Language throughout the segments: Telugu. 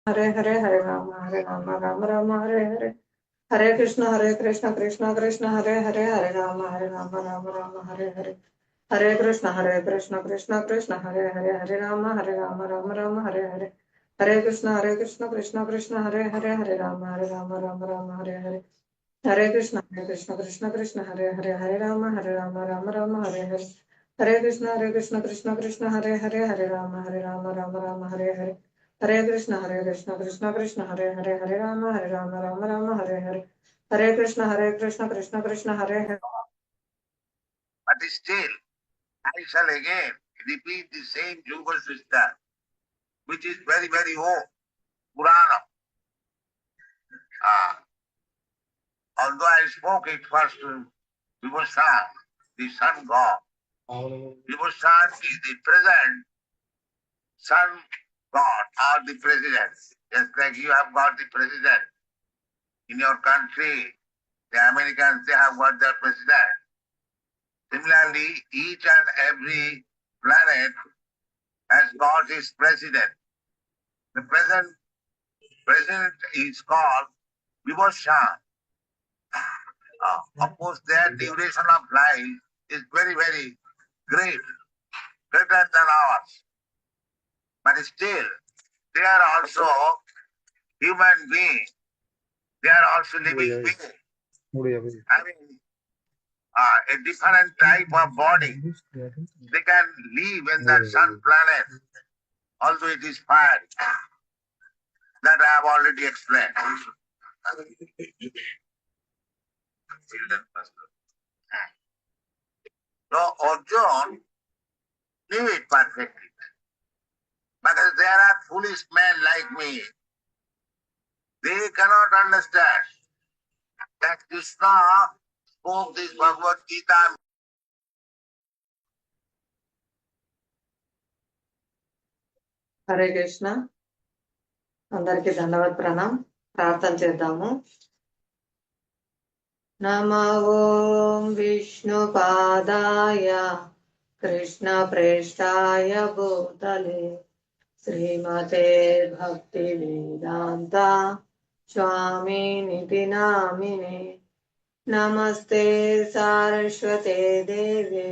Hare Hare Hare Ram Ram Ram Hare Hare Hare Krishna Krishna Krishna Hare Hare Ram Ram Hare Hare Hare Krishna Krishna Krishna Hare Ram Ram Hare Hare Hare Krishna Krishna Hare Ram Hare Hare Hare Krishna Krishna Hare Ram Hare Hare Hare Krishna Krishna Hare Ram Hare Hare Hare Krishna Krishna Hare Ram Hare Hare Hare Krishna Krishna Hare Hare. But still, I shall again repeat the same Yuga Sista, which is very, very old, Purana. Although I spoke it first to Vibhusan, the sun god. Vibhusan is the present sun god or the president. Just like you have got the president in your country, the Americans, they have got their president. Similarly, each and every planet has got its president. The present president is called Vibhusan. Of course, their duration of life is very, very great, greater than ours. But still, they are also human beings. They are also living beings, having a different type of body. They can live in that sun planet, although it is fire. That I have already explained. So Arjuna knew it perfectly. Because there are foolish men like me. They cannot understand that Krishna spoke this Bhagavad Gita. हरे कृष्ण అందరికీ ధన్యవాద ప్రణాం ప్రార్థన చేద్దాము నమో ఓం విష్ణుపాదాయ కృష్ణ ప్రేష్టాయ భూతలే శ్రీమతే భక్తి వేదాంత స్వామి నితి నామినే నమస్తే సారస్వతే దేవే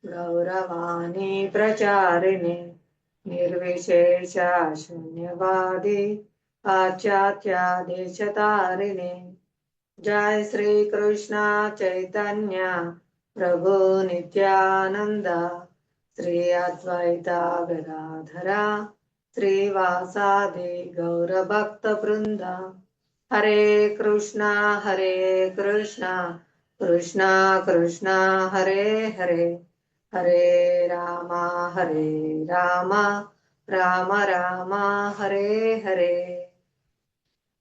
గౌరవాణి ప్రచారిణే నిర్విశేష శూన్యవాది పాశ్చాత్యాదేశతారిణే जय श्री कृष्ण चैतन्य प्रभु नित्यानंद श्री अद्वैता गदाधरा श्रीवासादि गौर भक्त वृंद हरे कृष्णा कृष्णा कृष्णा हरे हरे हरे रामा राम राम हरे हरे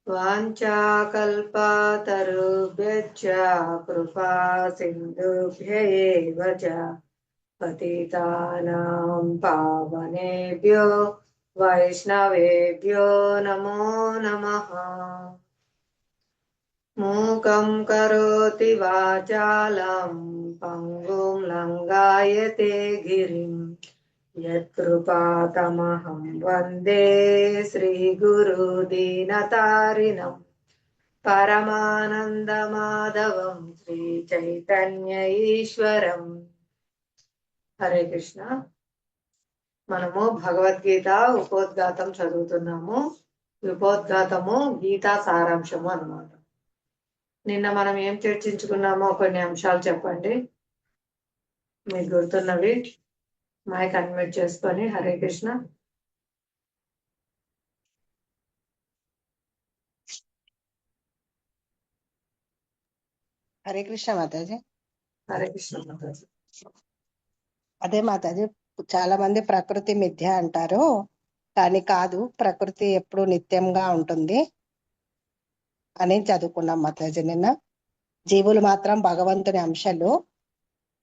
वाञ्छाकल्पतरुभ्यश्च कृपा सिन्धुभ्यैव च पतितानां पावनेभ्यो वैष्णवेभ्यो नमो नमः मूकं करोति वाचालं पङ्गुं लङ्घयते गिरिं यत्कृपातमहं वन्दे श्रीगुरुदीनतारिणम् పరమానందమాధవం శ్రీ చైతన్య ఈశ్వరం. హరే కృష్ణ. మనము భగవద్గీత ఉపోద్ఘాతం చదువుతున్నాము. ఉపోద్ఘాతము గీతా సారాంశము అన్నమాట. నిన్న మనం ఏం చర్చించుకున్నామో కొన్ని అంశాలు చెప్పండి మీకు గుర్తున్నవి. మైక్ అన్మ్యూట్ చేసుకొని. హరే కృష్ణ. హరే కృష్ణ మాతాజీ. హరే కృష్ణ మాతాజీ. అదే మాతాజీ, చాలా మంది ప్రకృతి మిథ్య అంటారు, కానీ కాదు, ప్రకృతి ఎప్పుడు నిత్యంగా ఉంటుంది అని చదువుకున్నాం మాతాజీ నిన్న. జీవులు మాత్రం భగవంతుని అంశాలు,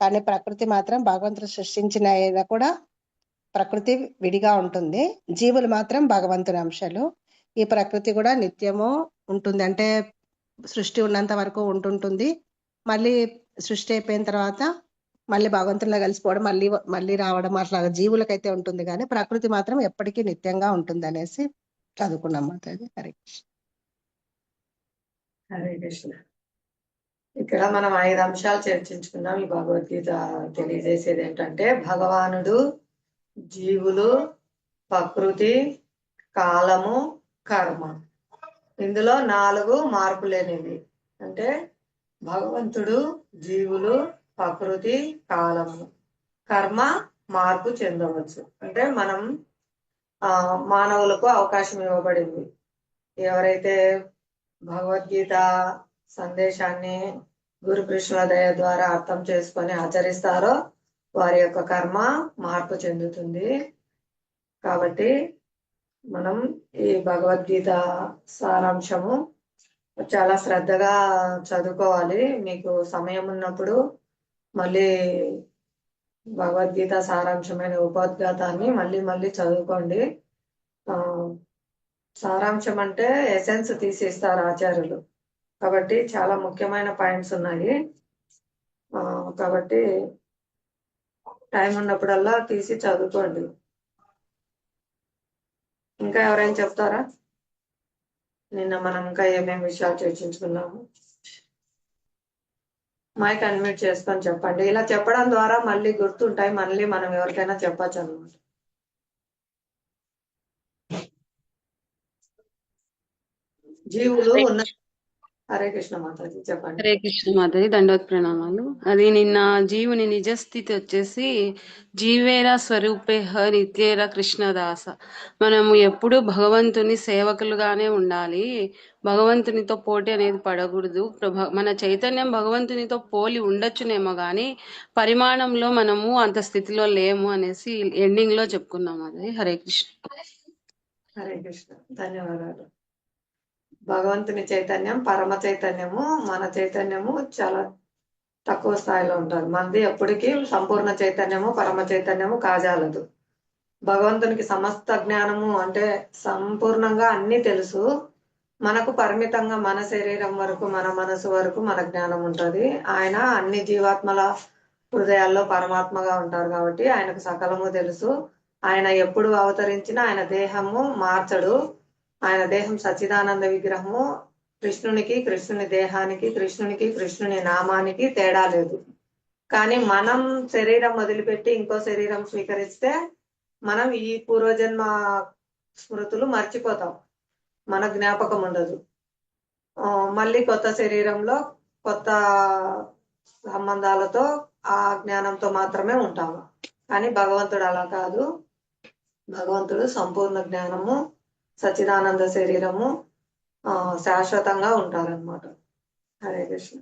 కానీ ప్రకృతి మాత్రం భగవంతుడు సృష్టించిన అయినా కూడా ప్రకృతి విడిగా ఉంటుంది. జీవులు మాత్రం భగవంతుని అంశాలు. ఈ ప్రకృతి కూడా నిత్యము ఉంటుంది, అంటే సృష్టి ఉన్నంత వరకు ఉంటుంటుంది. మళ్ళీ సృష్టి అయిపోయిన తర్వాత మళ్ళీ భగవంతునిలో కలిసిపోవడం, మళ్ళీ రావడం, అట్లా జీవులకైతే ఉంటుంది. కానీ ప్రకృతి మాత్రం ఎప్పటికీ నిత్యంగా ఉంటుంది అనేసి చదువుకున్నాం మాతాజీ. హరే కృష్ణ. హరే కృష్ణ. ఇక్కడ మనం 5 అంశాలు చర్చించుకున్నాం. ఈ భగవద్గీత తెలియజేసేది ఏంటంటే భగవానుడు, జీవులు, ప్రకృతి, కాలము, కర్మ. ఇందులో 4 మార్పు లేనివి. అంటే భగవంతుడు, జీవులు, ప్రకృతి, కాలము, కర్మ మార్పు చెందవచ్చు. అంటే మనం మానవులకు అవకాశం ఇవ్వబడింది. ఎవరైతే భగవద్గీత సందేశాన్ని గురు కృష్ణుల దయ ద్వారా అర్థం చేసుకొని ఆచరిస్తారో వారి యొక్క కర్మ మార్పు చెందుతుంది. కాబట్టి మనం ఈ భగవద్గీత సారాంశము చాలా శ్రద్ధగా చదువుకోవాలి. మీకు సమయం ఉన్నప్పుడు మళ్ళీ భగవద్గీత సారాంశమైన ఉపోద్ఘాతాన్ని మళ్ళీ చదువుకోండి. సారాంశం అంటే ఎసెన్స్ తీసిస్తారు ఆచార్యులు, కాబట్టి చాలా ముఖ్యమైన పాయింట్స్ ఉన్నాయి. కాబట్టి టైం ఉన్నప్పుడల్లా తీసి చదువుకోండి. ఇంకా ఎవరైనా చెప్తారా? నిన్న మనం ఇంకా ఏమేమి విషయాలు చర్చించుకున్నాము? మైక్ అన్మ్యూట్ చేసుకొని చెప్పండి. ఇలా చెప్పడం ద్వారా మళ్ళీ గుర్తుంటాయి, మళ్ళీ మనం ఎవరికైనా చెప్పచ్చు అన్నమాట. జీవులు ఉన్న. హరే కృష్ణ మాతాజీ చెప్పండి. హరే కృష్ణ మాతాజీ, దండవత్ ప్రణామాలు. అది నిన్న జీవుని నిజస్థితి వచ్చేసి జీవేరా స్వరూపేహ నిత్యేర కృష్ణదాస. మనము ఎప్పుడు భగవంతుని సేవకులుగానే ఉండాలి, భగవంతునితో పోటీ అనేది పడకూడదు. మన చైతన్యం భగవంతునితో పోలి ఉండొచ్చునేమో గాని పరిమాణంలో మనము అంత స్థితిలో లేము అనేసి ఎండింగ్ లో చెప్పుకున్నాం. అది హరే కృష్ణ. హరే కృష్ణ, ధన్యవాదాలు. భగవంతుని చైతన్యం పరమ చైతన్యము, మన చైతన్యము చాలా తక్కువ స్థాయిలో ఉంటుంది. మనది ఎప్పటికీ సంపూర్ణ చైతన్యము పరమ చైతన్యము కాజాలదు. భగవంతునికి సమస్త జ్ఞానము అంటే సంపూర్ణంగా అన్ని తెలుసు. మనకు పరిమితంగా మన శరీరం వరకు, మన మనసు వరకు మన జ్ఞానం ఉంటుంది. ఆయన అన్ని జీవాత్మల హృదయాల్లో పరమాత్మగా ఉంటారు కాబట్టి ఆయనకు సకలము తెలుసు. ఆయన ఎప్పుడు అవతరించినా ఆయన దేహము మార్చడు. ఆయన దేహం సచ్చిదానంద విగ్రహము. కృష్ణునికి, కృష్ణుని దేహానికి, కృష్ణునికి, కృష్ణుని నామానికి తేడా లేదు. కానీ మనం శరీరం వదిలిపెట్టి ఇంకో శరీరం స్వీకరిస్తే మనం ఈ పూర్వజన్మ స్మృతులు మర్చిపోతాం, మన జ్ఞాపకం ఉండదు. మళ్ళీ కొత్త శరీరంలో కొత్త సంబంధాలతో ఆ జ్ఞానంతో మాత్రమే ఉంటాము. కానీ భగవంతుడు అలా కాదు. భగవంతుడు సంపూర్ణ జ్ఞానము, సచ్చిదానంద శరీరము, శాశ్వతంగా ఉంటారనమాట. హరే కృష్ణ.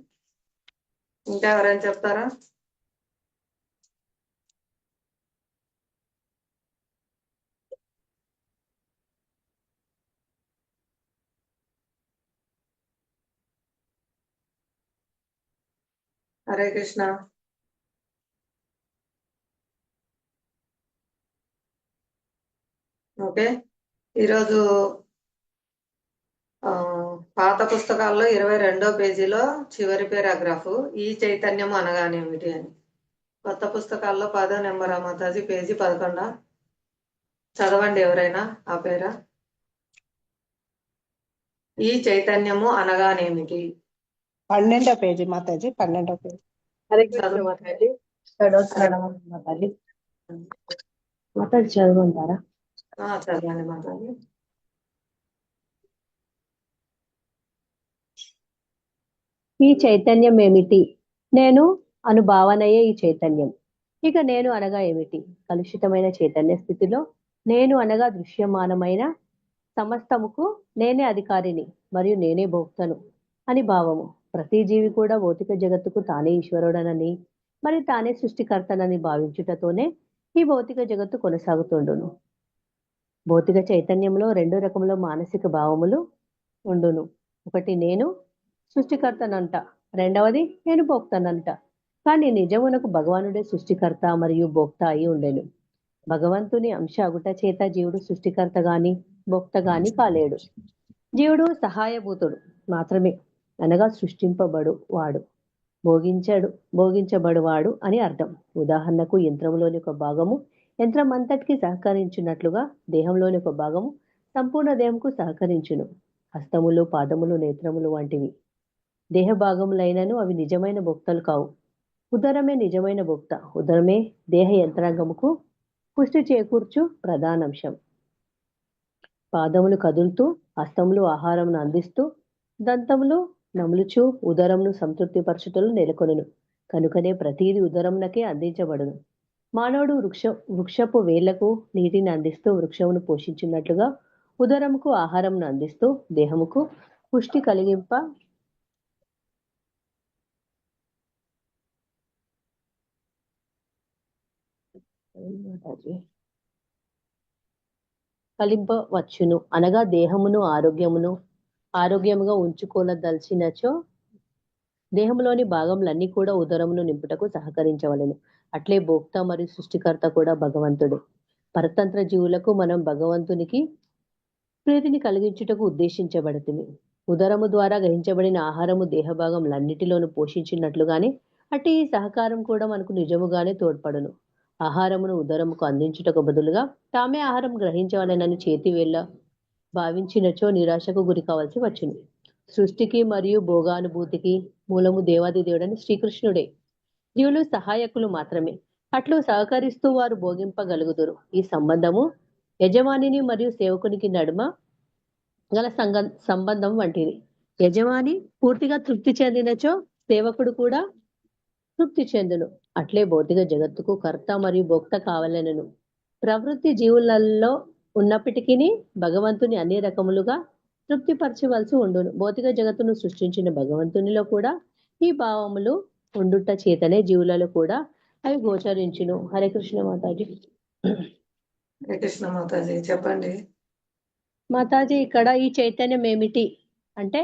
ఇంకా ఎవరైనా చెప్తారా? హరే కృష్ణ. ఓకే, ఈరోజు పాత పుస్తకాల్లో 22వ పేజీలో చివరి పారాగ్రాఫ్ ఈ చైతన్యం అనగానేమిటి అని. కొత్త పుస్తకాల్లో 10వ నెంబర్ మాతాజీ, పేజీ 11. చదవండి ఎవరైనా ఆ పేరా. ఈ చైతన్యము అనగానేమిటి? 12వ పేజీ మాతాజీ, 12వ పేజీ. హరే కృష్ణ మాతాజీ. మాతాజీ మాతాజీ చదువుకుంటారా? చదవండి మాతాజీ. ఈ చైతన్యం ఏమిటి? నేను అను భావనయే ఈ చైతన్యం. ఇక నేను అనగా ఏమిటి? కలుషితమైన చైతన్య స్థితిలో నేను అనగా దృశ్యమానమైన సమస్తముకు నేనే అధికారిని మరియు నేనే భోక్తను అని భావము. ప్రతి జీవి కూడా భౌతిక జగత్తుకు తానే ఈశ్వరుడనని మరి తానే సృష్టికర్తనని భావించుటతోనే ఈ భౌతిక జగత్తు కొనసాగుతుండును. భౌతిక చైతన్యంలో 2 రకముల మానసిక భావములు ఉండును. ఒకటి నేను సృష్టికర్తనంట, రెండవది నేను భోక్తనంట. కానీ నిజమునకు భగవానుడే సృష్టికర్త మరియు భోక్త అయి ఉండెను. భగవంతుని అంశ అగుట చేత జీవుడు సృష్టికర్త గాని భోక్త గాని కాలేడు. జీవుడు సహాయభూతుడు మాత్రమే, అనగా సృష్టింపబడు వాడు, భోగించబడువాడు అని అర్థం. ఉదాహరణకు యంత్రంలోని ఒక భాగము యంత్రం అంతటికి సహకరించినట్లుగా దేహంలోని ఒక భాగము సంపూర్ణ దేహంకు సహకరించును. హస్తములు, పాదములు, నేత్రములు వంటివి దేహ భాగములైనను అవి నిజమైన భోక్తలు కావు. ఉదరమే నిజమైన భోక్త. ఉదరమే దేహ యంత్రాంగముకు పుష్టి చేకూర్చు ప్రధానాంశం. పాదములు కదులుతూ, హస్తములు ఆహారమును అందిస్తూ, దంతములు నములుచు ఉదరమును సంతృప్తిపరచుటలు నెలకొనును. కనుకనే ప్రతీది ఉదరమునకే అందించబడును. మానవుడు వృక్షపు వేళ్లకు నీటిని అందిస్తూ వృక్షమును పోషించినట్లుగా ఉదరముకు ఆహారమును అందిస్తూ దేహముకు పుష్టి కలింపవచ్చును. అనగా దేహమును ఆరోగ్యముగా ఉంచుకొనదలిచినచో దేహంలోని భాగములన్నీ కూడా ఉదరమును నింపుటకు సహకరించవలెను. అట్లే భోక్త మరియు సృష్టికర్త కూడా భగవంతుడు. పరతంత్ర జీవులకు మనం భగవంతునికి ప్రీతిని కలిగించుటకు ఉద్దేశించబడుతుంది. ఉదరము ద్వారా గ్రహించబడిన ఆహారము దేహభాగములన్నిటిలోనూ పోషించినట్లుగానే అట్టి ఈ సహకారం కూడా మనకు నిజముగానే తోడ్పడును. ఆహారమును ఉదరముకు అందించుటకు బదులుగా తామే ఆహారం గ్రహించవలెనని చేతివేళ్ళ భావించినచో నిరాశకు గురి కావాల్సి వచ్చును. సృష్టికి మరియు భోగానుభూతికి మూలము దేవాది దేవుడని శ్రీకృష్ణుడే. జీవులు సహాయకులు మాత్రమే. అట్లు సహకరిస్తూ వారు భోగింపగలుగుదురు. ఈ సంబంధము యజమానిని మరియు సేవకునికి నడుమ గల సంబంధం వంటిది. యజమాని పూర్తిగా తృప్తి చెందినచో సేవకుడు కూడా తృప్తి చెందును. అట్లే భౌతిక జగత్తుకు కర్త మరియు భోక్త కావాలనను ప్రవృత్తి జీవులలో ఉన్నప్పటికీ భగవంతుని అన్ని రకములుగా తృప్తిపరచవలసి ఉండును. భౌతిక జగత్తును సృష్టించిన భగవంతునిలో కూడా ఈ భావములు ఉండుట చేతనే జీవులలో కూడా అవి గోచరించును. హరే కృష్ణ మాతాజీ. హరే కృష్ణ మాతాజీ. చెప్పండి మాతాజీ. ఇక్కడ ఈ చైతన్యం ఏమిటి అంటే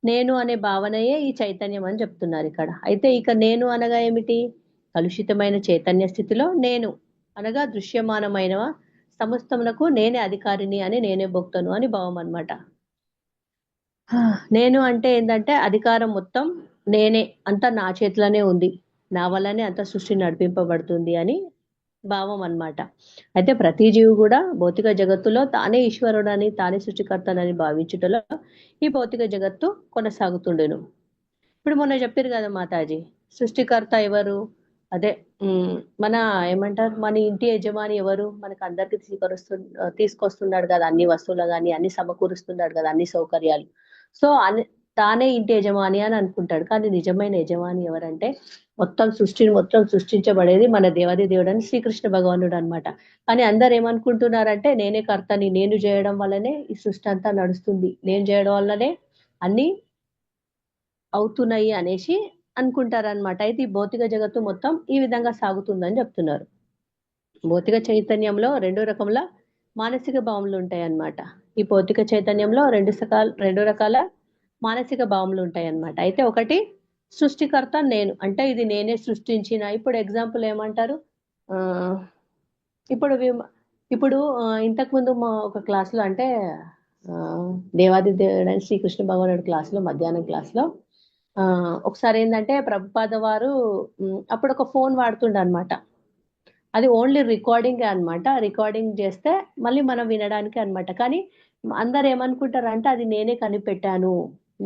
నేను అనే భావనయే ఈ చైతన్యం అని చెప్తున్నారు ఇక్కడ. అయితే ఇక నేను అనగా ఏమిటి? కలుషితమైన చైతన్య స్థితిలో నేను అనగా దృశ్యమానమైన సమస్తమునకు నేనే అధికారిని అని, నేనే భోక్తను అని భావం అన్నమాట. నేను అంటే ఏంటంటే అధికారం మొత్తం నేనే, అంతా నా చేతిలోనే ఉంది, నా వల్లనే అంత సృష్టి నడిపింపబడుతుంది అని భావం అన్నమాట. అయితే ప్రతి జీవి కూడా భౌతిక జగత్తులో తానే ఈశ్వరుడని, తానే సృష్టికర్తనని భావించుటలో ఈ భౌతిక జగత్తు కొనసాగుతుండెను. ఇప్పుడు మొన్న చెప్పారు కదా మాతాజీ, సృష్టికర్త ఎవరు? అదే మన ఏమంటారు, మన ఇంటి యజమాని ఎవరు? మనకు అందరికి తీసుకొస్తున్నాడు కదా అన్ని వస్తువులు కానీ, అన్ని సమకూరుస్తున్నాడు కదా అన్ని సౌకర్యాలు. సో తానే ఇంటి యజమాని అని అనుకుంటాడు. కానీ నిజమైన యజమాని ఎవరంటే మొత్తం సృష్టించబడేది మన దేవాది దేవుడని శ్రీకృష్ణ భగవానుడు అనమాట. కానీ అందరు ఏమనుకుంటున్నారంటే నేనే కర్తని, నేను చేయడం వల్లనే ఈ సృష్టి అంతా నడుస్తుంది, నేను చేయడం వల్లనే అన్ని అవుతున్నాయి అనేసి అనుకుంటారనమాట. అయితే ఈ భౌతిక జగత్తు మొత్తం ఈ విధంగా సాగుతుందని చెప్తున్నారు. భౌతిక చైతన్యంలో 2 రకముల మానసిక భావములు ఉంటాయి అన్నమాట. ఈ భౌతిక చైతన్యంలో 2 రకాల మానసిక భావములు ఉంటాయి అన్నమాట. అయితే ఒకటి సృష్టికర్త నేను, అంటే ఇది నేనే సృష్టించిన. ఇప్పుడు ఎగ్జాంపుల్ ఏమంటారు, ఇప్పుడు ఇంతకుముందు మా ఒక క్లాసులో అంటే దేవాది దేవుడని శ్రీకృష్ణ భగవానుడి క్లాసులో, మధ్యాహ్నం క్లాసులో ఒకసారి ఏంటంటే ప్రభుపాద వారు అప్పుడు ఒక ఫోన్ వాడుతుండే అనమాట. అది ఓన్లీ రికార్డింగ్ అనమాట. రికార్డింగ్ చేస్తే మళ్ళీ మనం వినడానికి అనమాట. కానీ అందరు ఏమనుకుంటారు అంటే అది నేనే కనిపెట్టాను,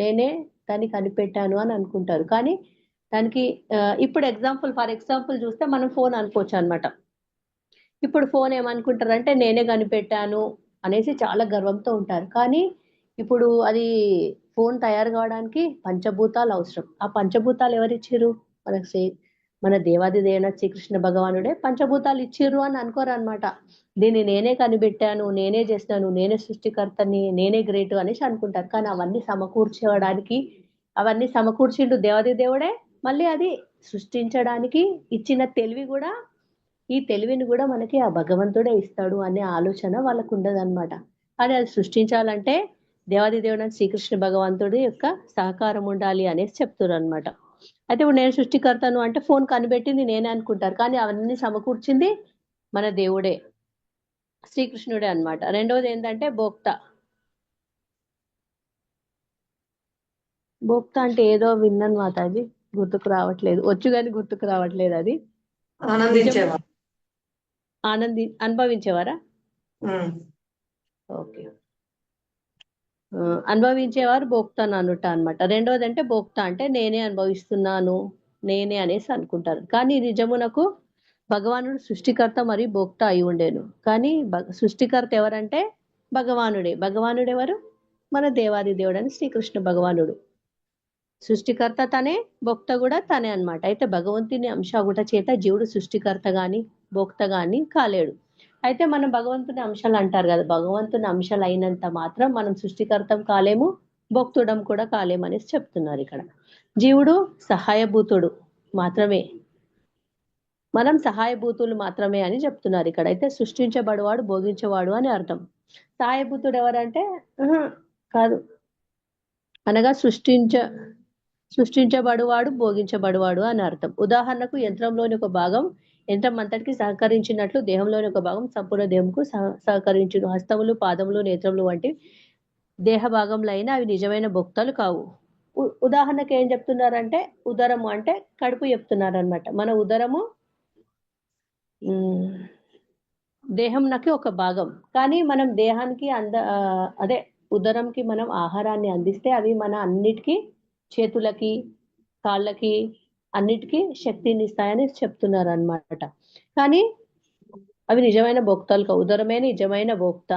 నేనే దాన్ని కనిపెట్టాను అని అనుకుంటారు. కానీ దానికి ఇప్పుడు ఫర్ ఎగ్జాంపుల్ చూస్తే మనం ఫోన్ అనుకోవచ్చు అనమాట. ఇప్పుడు ఫోన్ ఏమనుకుంటారు అంటే నేనే కనిపెట్టాను అనేసి చాలా గర్వంతో ఉంటారు. కానీ ఇప్పుడు అది ఫోన్ తయారు కావడానికి పంచభూతాలు అవసరం. ఆ పంచభూతాలు ఎవరిచ్చిర్రు? మన దేవాది దేవుడ శ్రీకృష్ణ భగవానుడే పంచభూతాలు ఇచ్చిర్రు అని అనుకోరు అనమాట. దీన్ని నేనే కనిపెట్టాను, నేనే చేస్తాను, నేనే సృష్టికర్తని, నేనే గ్రేట్ అనేసి అనుకుంటారు. కానీ అవన్నీ సమకూర్చిండు దేవాది దేవుడే. మళ్ళీ అది సృష్టించడానికి ఇచ్చిన తెలివి కూడా, ఈ తెలివిని కూడా మనకి ఆ భగవంతుడే ఇస్తాడు అనే ఆలోచన వాళ్ళకు ఉండదన్నమాట. కానీ అది సృష్టించాలంటే దేవాది దేవుడు శ్రీకృష్ణ భగవంతుడి యొక్క సహకారం ఉండాలి అనేసి చెప్తున్నారు అనమాట. అయితే ఇప్పుడు నేను సృష్టికర్తను అంటే ఫోన్ కనిపెట్టింది నేనే అనుకుంటారు. కానీ అవన్నీ సమకూర్చింది మన దేవుడే, శ్రీకృష్ణుడే అన్నమాట. రెండవది ఏంటంటే భోక్త. భోక్త అంటే ఏదో విన్నాను మాతాజీ, గుర్తుకు రావట్లేదు, వచ్చు కానీ గుర్తుకు రావట్లేదు. అది అనుభవించేవారా? ఓకే. అనుభవించేవారు భోక్తను అనుట అనమాట. రెండవది అంటే భోక్త అంటే నేనే అనుభవిస్తున్నాను, నేనే అనేసి అనుకుంటారు. కానీ నిజమునకు భగవానుడు సృష్టికర్త మరియు భోక్త అయి ఉండేను. కానీ సృష్టికర్త ఎవరంటే భగవానుడే. భగవానుడు ఎవరు? మన దేవాది దేవుడు అని శ్రీకృష్ణ భగవానుడు. సృష్టికర్త తనే, భోక్త కూడా తనే అన్నమాట. అయితే భగవంతుని అంశ ఒకట చేత జీవుడు సృష్టికర్త గాని భోక్త గాని కాలేడు. అయితే మనం భగవంతుని అంశాలు అంటారు కదా, భగవంతుని అంశాలు అయినంత మాత్రం మనం సృష్టికర్తం కాలేము, భోక్తుడం కూడా కాలేము అనేసి చెప్తున్నారు ఇక్కడ. జీవుడు సహాయభూతుడు మాత్రమే, మనం సహాయభూతులు మాత్రమే అని చెప్తున్నారు ఇక్కడ. అయితే సృష్టించబడువాడు భోగించేవాడు అని అర్థం. సహాయభూతుడు ఎవరంటే కాదు, అనగా సృష్టించబడువాడు భోగించబడువాడు అని అర్థం. ఉదాహరణకు యంత్రంలోని ఒక భాగం యంత్రం అంతటికి సహకరించినట్లు దేహంలోని ఒక భాగం సంపూర్ణ దేహంకు సహకరించును. హస్తములు, పాదములు, నేత్రములు వంటి దేహ భాగంలో అయినా అవి నిజమైన భోక్తలు కావు. ఉదాహరణకు ఏం చెప్తున్నారంటే ఉదరము అంటే కడుపు చెప్తున్నారు అనమాట. మన ఉదరము దేహంకి ఒక భాగం, కానీ మనం దేహానికి అదే ఉదరంకి మనం ఆహారాన్ని అందిస్తే అవి మన అన్నిటికీ చేతులకి, కాళ్ళకి అన్నిటికీ శక్తిని ఇస్తాయని చెప్తున్నారు అన్నమాట. కానీ అవి నిజమైన భోక్తలు కావు. ఉదరమే నిజమైన భోక్త.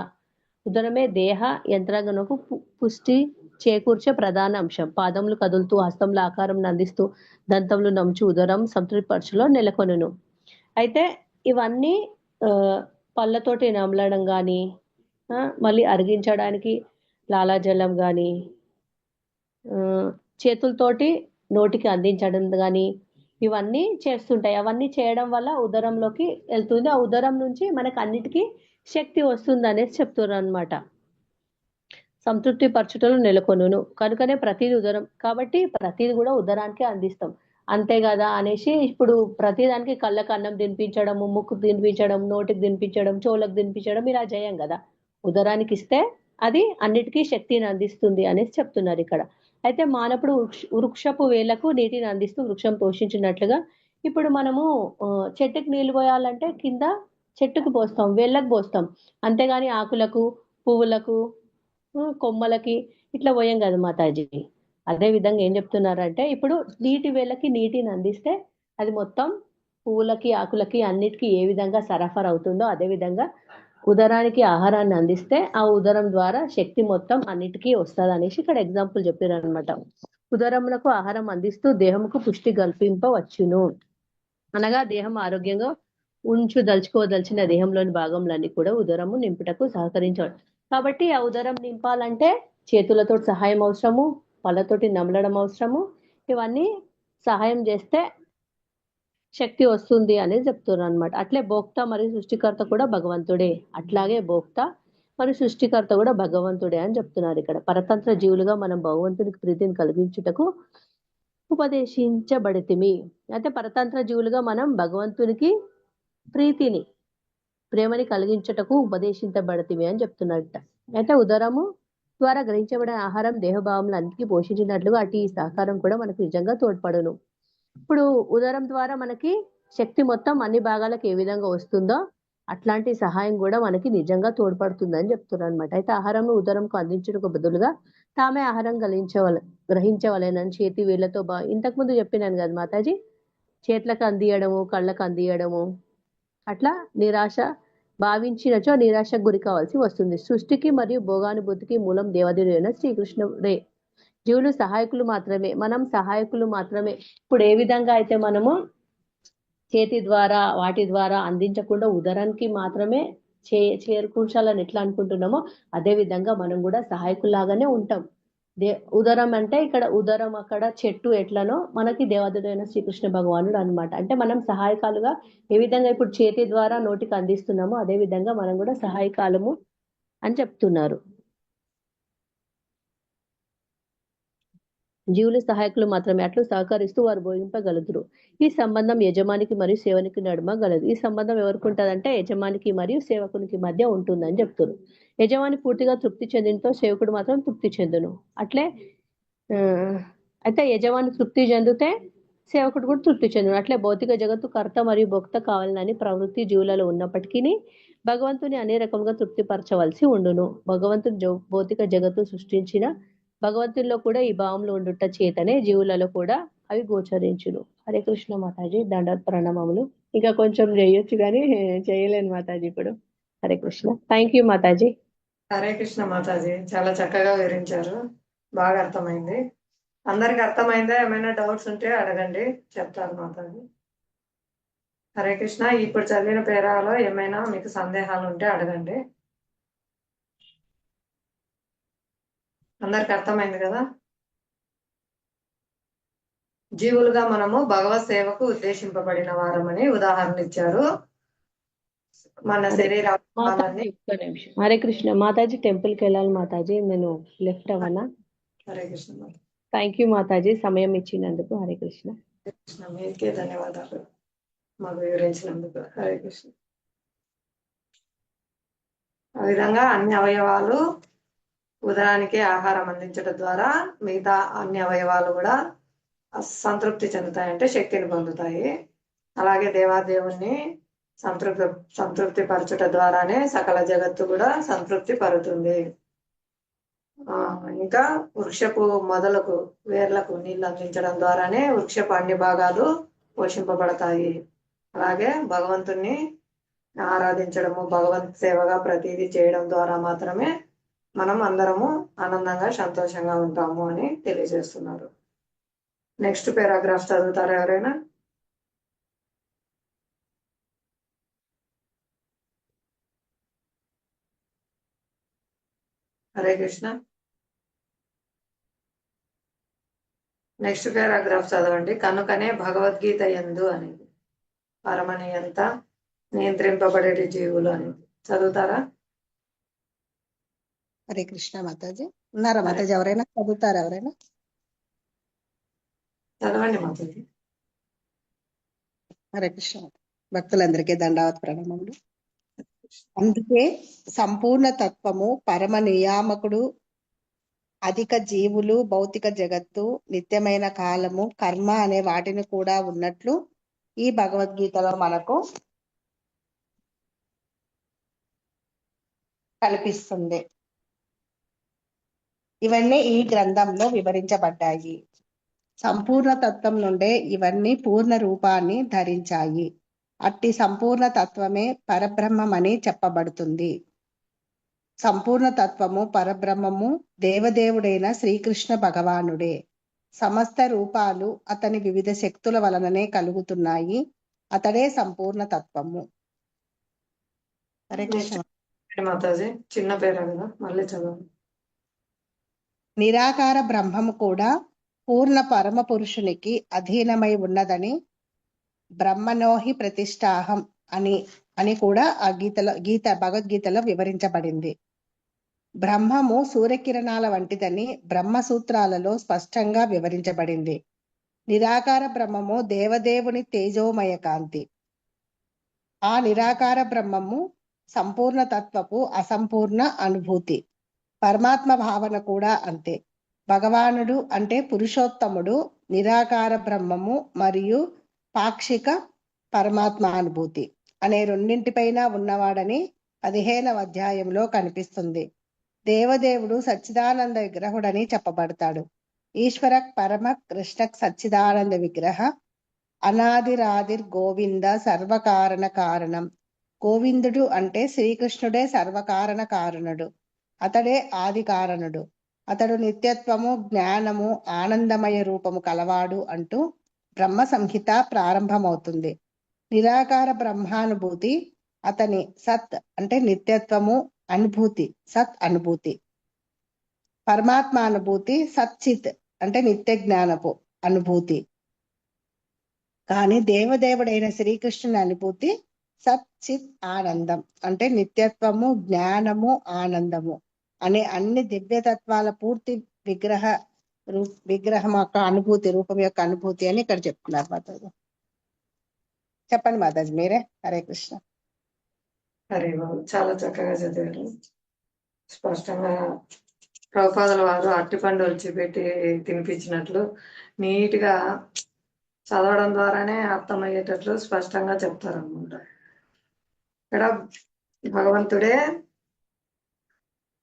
ఉదరమే దేహ యంత్రాంగనకు పుష్టి చేకూర్చే ప్రధాన అంశం. పాదములు కదులుతూ, హస్తముల ఆకారం అందిస్తూ, దంతములు నమ్చు ఉదరం సంతృప్తిపరచులో నెలకొనును. అయితే ఇవన్నీ పళ్ళతోటి నమలడం కానీ, మళ్ళీ అరిగించడానికి లాలాజలం కానీ, చేతులతోటి నోటికి అందించడం కానీ ఇవన్నీ చేస్తుంటాయి. అవన్నీ చేయడం వల్ల ఉదరంలోకి వెళ్తుంది. ఆ ఉదరం నుంచి మనకు అన్నిటికీ శక్తి వస్తుంది అనేసి చెప్తున్నారు అనమాట. సంతృప్తి పరచుటలు నెలకొనును. కనుకనే ప్రతిది ఉదరం, కాబట్టి ప్రతిది కూడా ఉదరానికి అందిస్తాం అంతే కదా అనేసి ఇప్పుడు ప్రతిదానికి కళ్ళకు అన్నం తినిపించడము, ముక్కు తినిపించడం, నోటికి తినిపించడం, చెవులకు తినిపించడం ఇలా చేయం కదా. ఉదరానికి ఇస్తే అది అన్నిటికీ శక్తిని అందిస్తుంది అనేసి చెప్తున్నారు ఇక్కడ. అయితే మానవుడు వృక్షపు వేలకు నీటిని అందిస్తూ వృక్షం పోషించినట్లుగా ఇప్పుడు మనము చెట్టుకి నీళ్లు పోయాలంటే కింద చెట్టుకు పోస్తాం, వేళ్ళకు పోస్తాం, అంతేగాని ఆకులకు, పువ్వులకు, కొమ్మలకి ఇట్లా పోయాం కదా మాతాజీ. అదే విధంగా ఏం చెప్తున్నారంటే ఇప్పుడు నీటి వేళ్ళకి నీటిని అందిస్తే అది మొత్తం పువ్వులకి, ఆకులకి అన్నిటికీ ఏ విధంగా సరఫరా అవుతుందో అదే విధంగా ఉదరానికి ఆహారాన్ని అందిస్తే ఆ ఉదరం ద్వారా శక్తి మొత్తం అన్నిటికీ వస్తుంది అనేసి ఇక్కడ ఎగ్జాంపుల్ చెప్పారు అనమాట. ఉదరమునకు ఆహారం అందిస్తూ దేహముకు పుష్టి కల్పింపవచ్చును. అనగా దేహం ఆరోగ్యంగా దలుచుకోదలిచిన దేహంలోని భాగంలన్నీ కూడా ఉదరము నింపుటకు సహకరించాడు. కాబట్టి ఆ ఉదరం నింపాలంటే చేతులతో సహాయం అవసరము, పళ్ళతోటి నమలడం అవసరము. ఇవన్నీ సహాయం చేస్తే శక్తి వస్తుంది అనేది చెప్తున్నారు అనమాట. అట్లే భోక్త మరియు సృష్టికర్త కూడా భగవంతుడే. అట్లాగే భోక్త మరియు సృష్టికర్త కూడా భగవంతుడే అని చెప్తున్నారు ఇక్కడ. పరతంత్ర జీవులుగా మనం భగవంతునికి ప్రీతిని కలిగించుటకు ఉపదేశించబడితిమి. అయితే పరతంత్ర జీవులుగా మనం భగవంతునికి ప్రేమని కలిగించుటకు ఉపదేశించబడితిమి అని చెప్తున్నట్ట. అయితే ఉదరము ద్వారా గ్రహించబడిన ఆహారం దేహభావంలో అన్నిటికీ పోషించినట్లుగా అటు ఈ సహకారం కూడా మనకు నిజంగా తోడ్పడును. ఇప్పుడు ఉదరం ద్వారా మనకి శక్తి మొత్తం అన్ని భాగాలకు ఏ విధంగా వస్తుందో అట్లాంటి సహాయం కూడా మనకి నిజంగా తోడ్పడుతుందని చెప్తున్నారు అనమాట. అయితే ఆహారం ఉదరంకు అందించడానికి బదులుగా తామే ఆహారం గ్రహించవలేనని చేతి వేళ్లతో ఇంతకుముందు చెప్పినాను కదా మాతాజీ, చేతులకు అందియడము, కళ్ళకు అందియడము, అట్లా నిరాశ భావించినచో నిరాశకు గురి కావాల్సి వస్తుంది. సృష్టికి మరియు భోగానుభూతికి మూలం దేవదేవుడైన శ్రీకృష్ణుడే. జీవులు సహాయకులు మాత్రమే, మనం సహాయకులు మాత్రమే. ఇప్పుడు ఏ విధంగా అయితే మనము చేతి ద్వారా వాటి ద్వారా అందించకుండా ఉదరానికి మాత్రమే చేరుకూర్చాలని ఎట్లా అనుకుంటున్నామో అదే విధంగా మనం కూడా సహాయకులాగానే ఉంటాం. ఉదరం అంటే ఇక్కడ ఉదరం, అక్కడ చెట్టు ఎట్లనో మనకి దేవదేవుడైన శ్రీకృష్ణ భగవానుడు అనమాట. అంటే మనం సహాయకాలుగా ఏ విధంగా ఇప్పుడు చేతి ద్వారా నోటికి అందిస్తున్నామో అదే విధంగా మనం కూడా సహాయకాలము అని చెప్తున్నారు. జీవులు సహాయకులు మాత్రమే, అట్లు సహకరిస్తూ వారు భోగింపగలుగుతారు. ఈ సంబంధం యజమానికి మరియు సేవకునికి నడుమ గలదు. ఈ సంబంధం ఎవరికి ఉంటుందంటే యజమానికి మరియు సేవకునికి మధ్య ఉంటుందని చెప్తారు. యజమాని పూర్తిగా తృప్తి చెందినతో సేవకుడు మాత్రం తృప్తి చెందును. అట్లే అయితే యజమాని తృప్తి చెందితే సేవకుడు కూడా తృప్తి చెందును. అట్లే భౌతిక జగత్తు కర్త మరియు భోక్త కావాలని ప్రవృత్తి జీవులలో ఉన్నప్పటికీ భగవంతుని అనే రకంగా తృప్తిపరచవలసి ఉండును. భగవంతుని భౌతిక జగత్తు సృష్టించిన భగవంతుల్లో కూడా ఈ భావంలో ఉండుట చేతనే జీవులలో కూడా అవి గోచరించును. హరే కృష్ణ మాతాజీ, దండ ప్రణామములు. ఇంకా కొంచెం చేయొచ్చు కానీ చేయలేను మాతాజీ ఇప్పుడు. హరే కృష్ణ. థ్యాంక్ యూ మాతాజీ. హరే కృష్ణ మాతాజీ, చాలా చక్కగా వివరించారు, బాగా అర్థమైంది. అందరికి అర్థమైందా? ఏమైనా డౌట్స్ ఉంటే అడగండి, చెప్తారు మాతాజీ. హరే కృష్ణ. ఇప్పుడు చదివిన పేరాలో ఏమైనా మీకు సందేహాలు ఉంటే అడగండి. అందరికి అర్థమైంది కదా? జీవులుగా మనము భగవత్ సేవకు ఉద్దేశింపబడిన వారమని ఉదాహరణ ఇచ్చారు. మన శరీర అవయవాలన్నీ. ఒక్క నిమిషం. హరే కృష్ణ మాతాజీ, టెంపుల్ కి వెళ్ళాలి మాతాజీ, నేను లెఫ్ట్ అవ్వనా? హరే కృష్ణ మాతాజీ. థ్యాంక్ యూ మాతాజీ, సమయం ఇచ్చినందుకు. హరే కృష్ణ. హరే కృష్ణ. మీకే ధన్యవాదాలు మాకు వివరించినందుకు. హరే కృష్ణ. ఆ విధంగా అన్ని అవయవాలు ఉదరానికి ఆహారం అందించడం ద్వారా మిగతా అన్ని అవయవాలు కూడా సంతృప్తి చెందుతాయి, అంటే శక్తిని పొందుతాయి. అలాగే దేవాదేవుణ్ణి సంతృప్తి పరచుట ద్వారానే సకల జగత్తు కూడా సంతృప్తి పరుతుంది. ఇంకా వృక్షపు మొదలకు వేర్లకు నీళ్లు అందించడం ద్వారానే వృక్షపు అన్ని భాగాలు పోషింపబడతాయి. అలాగే భగవంతుణ్ణి ఆరాధించడము, భగవంత్ సేవగా ప్రతిదీ చేయడం ద్వారా మాత్రమే మనం అందరము ఆనందంగా సంతోషంగా ఉంటాము అని తెలియజేస్తున్నారు. నెక్స్ట్ పారాగ్రాఫ్ చదువుతారా ఎవరైనా? హరే కృష్ణ. నెక్స్ట్ పారాగ్రాఫ్ చదవండి. కనుకనే భగవద్గీత యందు అనేది పరమనియంత నియంత్రింపబడే జీవులు అనేది చదువుతారా? హరే కృష్ణ మాతాజీ. ఉన్నారా మాతాజీ? ఎవరైనా చదువుతారా? ఎవరైనా చదవండి మాతాజీ. హరే కృష్ణ. భక్తులందరికీ దండావత్ ప్రణామములు. అందుకే సంపూర్ణ తత్వము, పరమ నియామకుడు, అధిక జీవులు, భౌతిక జగత్తు, నిత్యమైన కాలము, కర్మ అనే వాటిని కూడా ఉన్నట్లు ఈ భగవద్గీతలో మనకు కల్పిస్తుంది. ఇవన్నీ ఈ గ్రంథంలో వివరించబడ్డాయి. సంపూర్ణ తత్వం నుండే ఇవన్నీ పూర్ణ రూపాన్ని ధరించాయి. అట్టి సంపూర్ణ తత్వమే పరబ్రహ్మమని చెప్పబడుతుంది. సంపూర్ణ తత్వము, పరబ్రహ్మము దేవదేవుడైన శ్రీకృష్ణ భగవానుడే. సమస్త రూపాలు అతని వివిధ శక్తుల వలననే కలుగుతున్నాయి. అతడే సంపూర్ణ తత్వము. హరే కృష్ణ మాతాజీ. చిన్న పేరా కదా, మళ్ళీ చదవండి. నిరాకార బ్రహ్మము కూడా పూర్ణ పరమ పురుషునికి అధీనమై ఉన్నదని బ్రహ్మణోహి ప్రతిష్టాహం అని కూడా ఆ భగవద్గీతలో వివరించబడింది. బ్రహ్మము సూర్యకిరణాల వంటిదని బ్రహ్మసూత్రాలలో స్పష్టంగా వివరించబడింది. నిరాకార బ్రహ్మము దేవదేవుని తేజోమయ కాంతి. ఆ నిరాకార బ్రహ్మము సంపూర్ణ తత్వపు అసంపూర్ణ అనుభూతి. పరమాత్మ భావన కూడా అంతే. భగవానుడు అంటే పురుషోత్తముడు నిరాకార బ్రహ్మము మరియు పాక్షిక పరమాత్మ అనుభూతి అనే రెండింటిపైన ఉన్నవాడని 15వ అధ్యాయంలో కనిపిస్తుంది. దేవదేవుడు సచ్చిదానంద విగ్రహుడని చెప్పబడతాడు. ఈశ్వర పరమ కృష్ణ సచ్చిదానంద విగ్రహ అనాదిరాదిర్ గోవింద సర్వకారణ కారణం. గోవిందుడు అంటే శ్రీకృష్ణుడే సర్వకారణ కారణుడు. అతడే ఆది కారణుడు. అతడు నిత్యత్వము, జ్ఞానము, ఆనందమయ రూపము కలవాడు అంటూ బ్రహ్మ సంహిత ప్రారంభమవుతుంది. నిరాకార బ్రహ్మానుభూతి అతని సత్ అంటే నిత్యత్వము, అనుభూతి సత్ అనుభూతి. పరమాత్మ అనుభూతి సచ్చిత్ అంటే నిత్య జ్ఞానపు అనుభూతి. కానీ దేవదేవుడైన శ్రీకృష్ణుని అనుభూతి సచ్చిత్ ఆనందం అంటే నిత్యత్వము, జ్ఞానము, ఆనందము అనే అన్ని దివ్యతత్వాల పూర్తి విగ్రహం యొక్క అనుభూతి, రూపం యొక్క అనుభూతి అని ఇక్కడ చెప్తున్నారు మాతాజీ. చెప్పండి మాతాజీ మీరే. హరే కృష్ణ. హరే బాబు, చాలా చక్కగా చదివారు. స్పష్టంగా ప్రభుపాదుల వారు అట్టిపండు ఒలిచిపెట్టి తినిపించినట్లు నీట్ గా చదవడం ద్వారానే అర్థమయ్యేటట్లు స్పష్టంగా చెప్తారు అనమాట. ఇక్కడ భగవంతుడే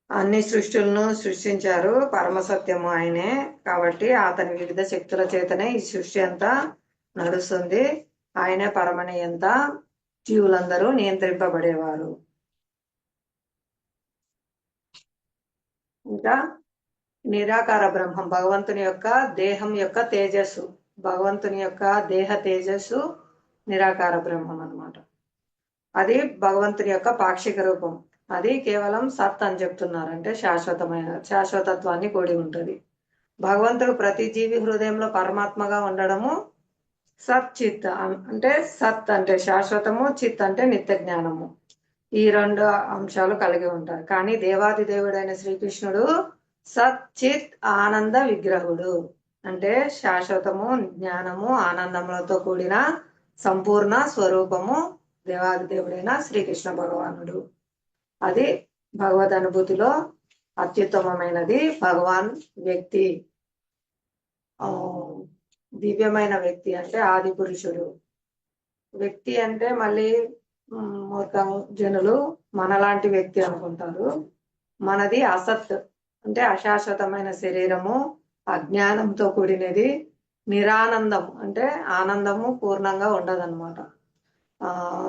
అన్ని సృష్టిలను సృష్టించారు, పరమసత్యము ఆయనే. కాబట్టి అతని వివిధ శక్తుల చేతనే ఈ సృష్టి అంతా నడుస్తుంది. ఆయనే పరమనియంత, జీవులందరూ నియంత్రింపబడేవారు. ఇంకా నిరాకార బ్రహ్మం భగవంతుని యొక్క దేహం యొక్క తేజస్సు, భగవంతుని యొక్క దేహ తేజస్సు నిరాకార బ్రహ్మం అన్నమాట. అది భగవంతుని యొక్క పాక్షిక రూపం. అది కేవలం సత్ అని చెప్తున్నారు, అంటే శాశ్వతత్వాన్ని కూడి ఉంటుంది. భగవంతుడు ప్రతి జీవి హృదయంలో పరమాత్మగా ఉండడము సత్ చిత్, అంటే సత్ అంటే శాశ్వతము, చిత్ అంటే నిత్య జ్ఞానము. ఈ రెండు అంశాలు కలిగి ఉంటాయి. కానీ దేవాది దేవుడైన శ్రీకృష్ణుడు సత్ చిత్ ఆనంద విగ్రహుడు, అంటే శాశ్వతము, జ్ఞానము, ఆనందములతో కూడిన సంపూర్ణ స్వరూపము దేవాది దేవుడైన శ్రీకృష్ణ భగవానుడు. అది భగవద్ అనుభూతిలో అత్యుత్తమమైనది. భగవాన్ వ్యక్తి, దివ్యమైన వ్యక్తి అంటే ఆది పురుషుడు. వ్యక్తి అంటే మళ్ళీ మూర్ఖం జనులు మనలాంటి వ్యక్తి అనుకుంటారు. మనది అసత్, అంటే అశాశ్వతమైన శరీరము, అజ్ఞానంతో కూడినది, నిరానందం అంటే ఆనందము పూర్ణంగా ఉండదన్నమాట.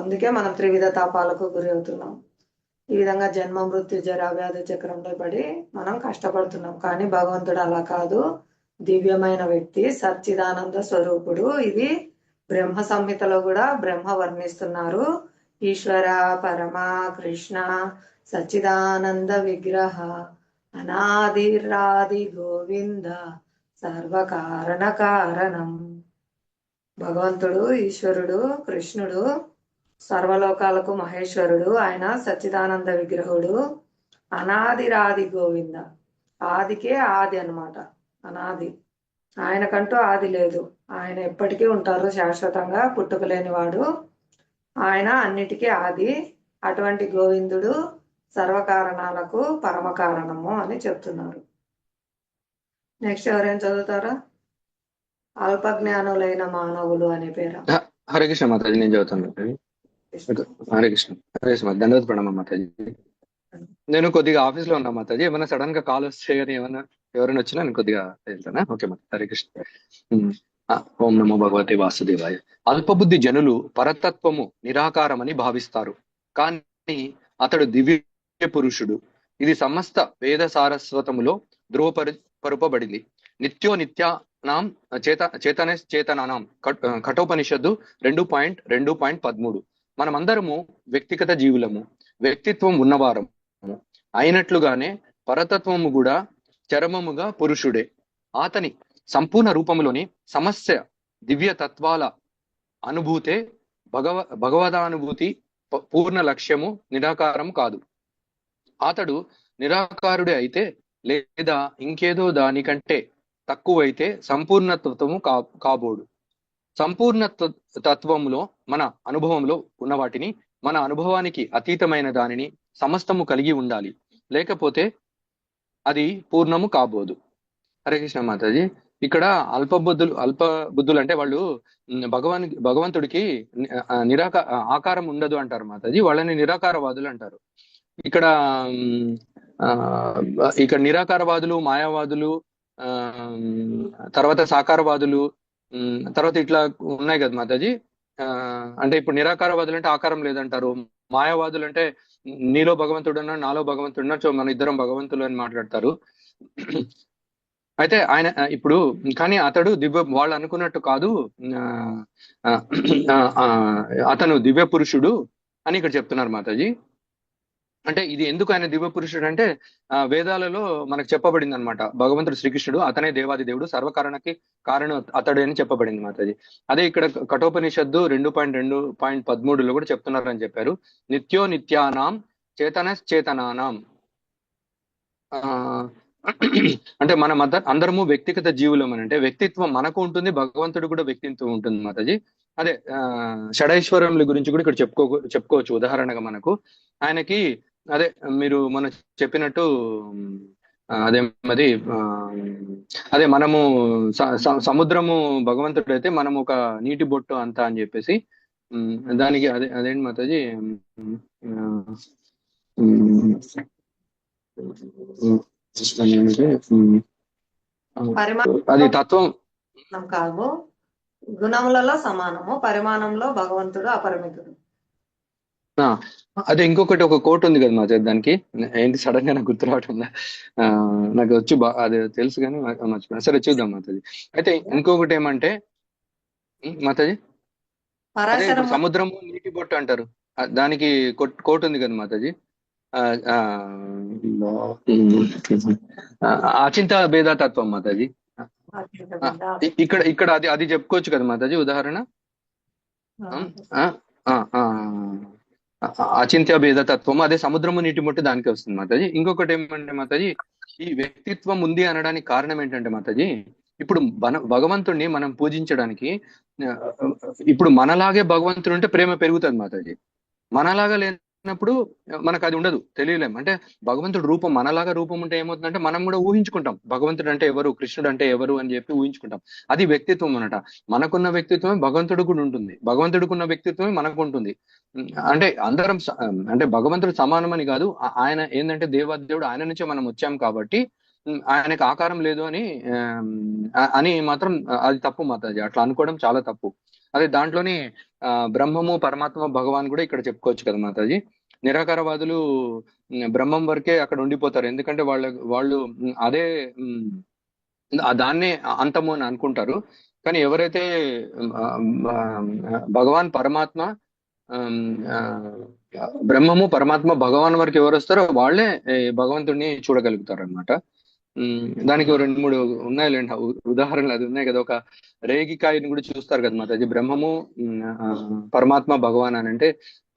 అందుకే మనం త్రివిధ తాపాలకు గురి అవుతున్నాం. ఈ విధంగా జన్మ మృత్యు జరా వ్యాధి చక్రంలో పడి మనం కష్టపడుతున్నాం. కానీ భగవంతుడు అలా కాదు, దివ్యమైన వ్యక్తి, సచ్చిదానంద స్వరూపుడు. ఇది బ్రహ్మ సంహితలో కూడా బ్రహ్మ వర్ణిస్తున్నారు. ఈశ్వర పరమా కృష్ణ సచ్చిదానంద విగ్రహ అనాదిరాది గోవింద సర్వకారణ కారణం. భగవంతుడు, ఈశ్వరుడు, కృష్ణుడు సర్వలోకాలకు మహేశ్వరుడు. ఆయన సచ్చిదానంద విగ్రహుడు, అనాదిరాది గోవింద, ఆదికే ఆది అన్నమాట. అనాది, ఆయనకంటూ ఆది లేదు. ఆయన ఎప్పటికీ ఉంటారు, శాశ్వతంగా, పుట్టుకలేనివాడు. ఆయన అన్నిటికీ ఆది. అటువంటి గోవిందుడు సర్వకారణాలకు పరమ కారణము అని చెప్తున్నారు. నెక్స్ట్ ఎవరైనా చదువుతారా? అల్పజ్ఞానులైన మానవులు అనే పేరు. హరే కృష్ణ మాతాజీ, నేను చదువుతాను. హరే కృష్ణ. హరే కృష్ణ, దండవత్ ప్రణామం మాతాజీ. నేను కొద్దిగా ఆఫీస్ లో ఉన్నా మాతాజీ, ఏమైనా సడన్ గా కాల్ వస్తే కానీ ఏమైనా ఎవరైనా వచ్చినా నేను కొద్దిగా వెళ్తానా? ఓకే మాత. హరే కృష్ణ. ఓం నమో భగవతే వాసుదేవాయ. అల్పబుద్ధి జనులు పరతత్వము నిరాకారమని భావిస్తారు, కానీ అతడు దివ్య పురుషుడు. ఇది సమస్త వేద సారస్వతములో ధ్రువపరుపబడింది. నిత్యో నిత్యానాం చేతనానాం కఠోపనిషత్తు 2.2.13. మనమందరము వ్యక్తిగత జీవులము, వ్యక్తిత్వం ఉన్నవారము అయినట్లుగానే పరతత్వము కూడా చరమముగా పురుషుడే. అతని సంపూర్ణ రూపములోని సమస్య దివ్య తత్వాల అనుభూతే భగవదానుభూతి పూర్ణ లక్ష్యము, నిరాకారం కాదు. అతడు నిరాకారుడే అయితే లేదా ఇంకేదో దానికంటే తక్కువైతే సంపూర్ణత్వము కాబోడు. సంపూర్ణ తత్వములో మన అనుభవంలో ఉన్న వాటిని, మన అనుభవానికి అతీతమైన దానిని సమస్తము కలిగి ఉండాలి, లేకపోతే అది పూర్ణము కాబోదు. హరే కృష్ణ మాతాజీ. ఇక్కడ అల్ప బుద్ధులు అంటే వాళ్ళు భగవంతుడికి ఆకారం ఉండదు అంటారు మాతాజీ. వాళ్ళని నిరాకారవాదులు అంటారు. ఇక్కడ నిరాకారవాదులు, మాయావాదులు, తర్వాత సాకారవాదులు, తర్వాత ఇట్లా ఉన్నాయి కదా మాతాజీ. అంటే ఇప్పుడు నిరాకారవాదులు అంటే ఆకారం లేదంటారు. మాయావాదులు అంటే నీలో భగవంతుడు ఉన్నాడు, నాలో భగవంతుడు ఉన్నాడు, సో మన ఇద్దరం భగవంతులు అని మాట్లాడతారు. అయితే ఆయన ఇప్పుడు కానీ అతడు వాళ్ళు అనుకున్నట్టు కాదు, అతను దివ్య పురుషుడు అని ఇక్కడ చెప్తున్నారు మాతాజీ. అంటే ఇది ఎందుకు ఆయన దివ్య పురుషుడు అంటే వేదాలలో మనకు చెప్పబడింది అనమాట. భగవంతుడు శ్రీకృష్ణుడు అతనే దేవాది దేవుడు, సర్వకారణకి కారణం అతడే అని చెప్పబడింది మాతాజీ. అదే ఇక్కడ కఠోపనిషత్తు 2.2.13 కూడా చెప్తున్నారు అని చెప్పారు. నిత్యో నిత్యానాం చేతనానాం. అంటే మనం అందరము వ్యక్తిగత జీవులం అని, అంటే వ్యక్తిత్వం మనకు ఉంటుంది, భగవంతుడు కూడా వ్యక్తిత్వం ఉంటుంది మాతాజీ. అదే షడైశ్వరముల గురించి కూడా ఇక్కడ చెప్పుకోవచ్చు. ఉదాహరణగా మనకు ఆయనకి అదే మీరు మనం చెప్పినట్టు అదే మనము సముద్రము భగవంతుడు అయితే మనం ఒక నీటి బొట్టు అంతా అని చెప్పేసి దానికి అదేంటి మాతాజీ ఉమ్, ఉమ్, దాన్ని ఏమంటే, అది పరిమాణంలో తత్వం. కాదు, గుణములలో సమానము, పరిమాణంలో భగవంతుడు అపరిమితుడు. ఆ, అదే ఇంకొకటి ఒక కోట్ ఉంది కదా మాతాజీ దానికి. ఏంటి సడన్ గా నాకు గుర్తు రావట్లేదు. నాకు వచ్చి అది తెలుసు కానీ మర్చిపోయాను. సరే చూద్దాం మాతాజీ. అయితే ఇంకొకటి ఏమంటే మాతాజీ, అదే ఇప్పుడు పరాశరము సముద్రము నీటి బొట్టు అంటారు. దానికి కోట్ ఉంది కదా మాతాజీ. ఆ, ఆ, అచింత భేదాతత్వం మాతాజీ. ఆ, ఇక్కడ ఇక్కడ అది చెప్పుకోవచ్చు కదా మాతాజీ ఉదాహరణ. ఆ, ఆ, ఆ, అచింత్య భేదతత్వం అదే సముద్రము నీటి ముట్టి దానికి వస్తుంది మాతాజీ. ఇంకొకటి ఏమంటే మాతాజీ, ఈ వ్యక్తిత్వం ఉంది అనడానికి కారణం ఏంటంటే మాతాజీ, ఇప్పుడు భగవంతుణ్ణి మనం పూజించడానికి ఆ, ఇప్పుడు మనలాగే భగవంతుడు ఉంటే ప్రేమ పెరుగుతుంది మాతాజీ. మనలాగా లేనప్పుడు మనకు అది ఉండదు, తెలియలేం. అంటే భగవంతుడు రూపం మనలాగా రూపం ఉంటే ఏమవుతుందంటే మనం కూడా ఊహించుకుంటాం భగవంతుడు అంటే ఎవరు, కృష్ణుడు అంటే ఎవరు అని చెప్పి ఊహించుకుంటాం. అది వ్యక్తిత్వం అనట. మనకున్న వ్యక్తిత్వమే భగవంతుడికి కూడా ఉంటుంది, భగవంతుడికి ఉన్న వ్యక్తిత్వమే మనకు ఉంటుంది. అంటే అందరం అంటే భగవంతుడు సమానమని కాదు. ఆయన ఏంటంటే దేవాదేవుడు, ఆయన నుంచే మనం వచ్చాం కాబట్టి ఆయనకు ఆకారం లేదు అని మాత్రం అది తప్పు మాతాజీ. అట్లా అనుకోవడం చాలా తప్పు. అదే దాంట్లోని బ్రహ్మము పరమాత్మ భగవాన్ కూడా ఇక్కడ చెప్పుకోవచ్చు కదా మాతాజీ. నిరాకారవాదులు బ్రహ్మం వరకే అక్కడ ఉండిపోతారు, ఎందుకంటే వాళ్ళు అదే దాన్నే అంతము అని అనుకుంటారు. కానీ ఎవరైతే భగవాన్ పరమాత్మ బ్రహ్మము పరమాత్మ భగవాన్ వరకు ఎవరు వస్తారో వాళ్ళే భగవంతుడిని చూడగలుగుతారు అనమాట. దానికి రెండు మూడు ఉన్నాయిలేండి ఉదాహరణలు. అది ఉన్నాయి కదా, ఒక రేగికాయని కూడా చూస్తారు కదా మాతాజీ. బ్రహ్మము పరమాత్మ భగవాన్ అని అంటే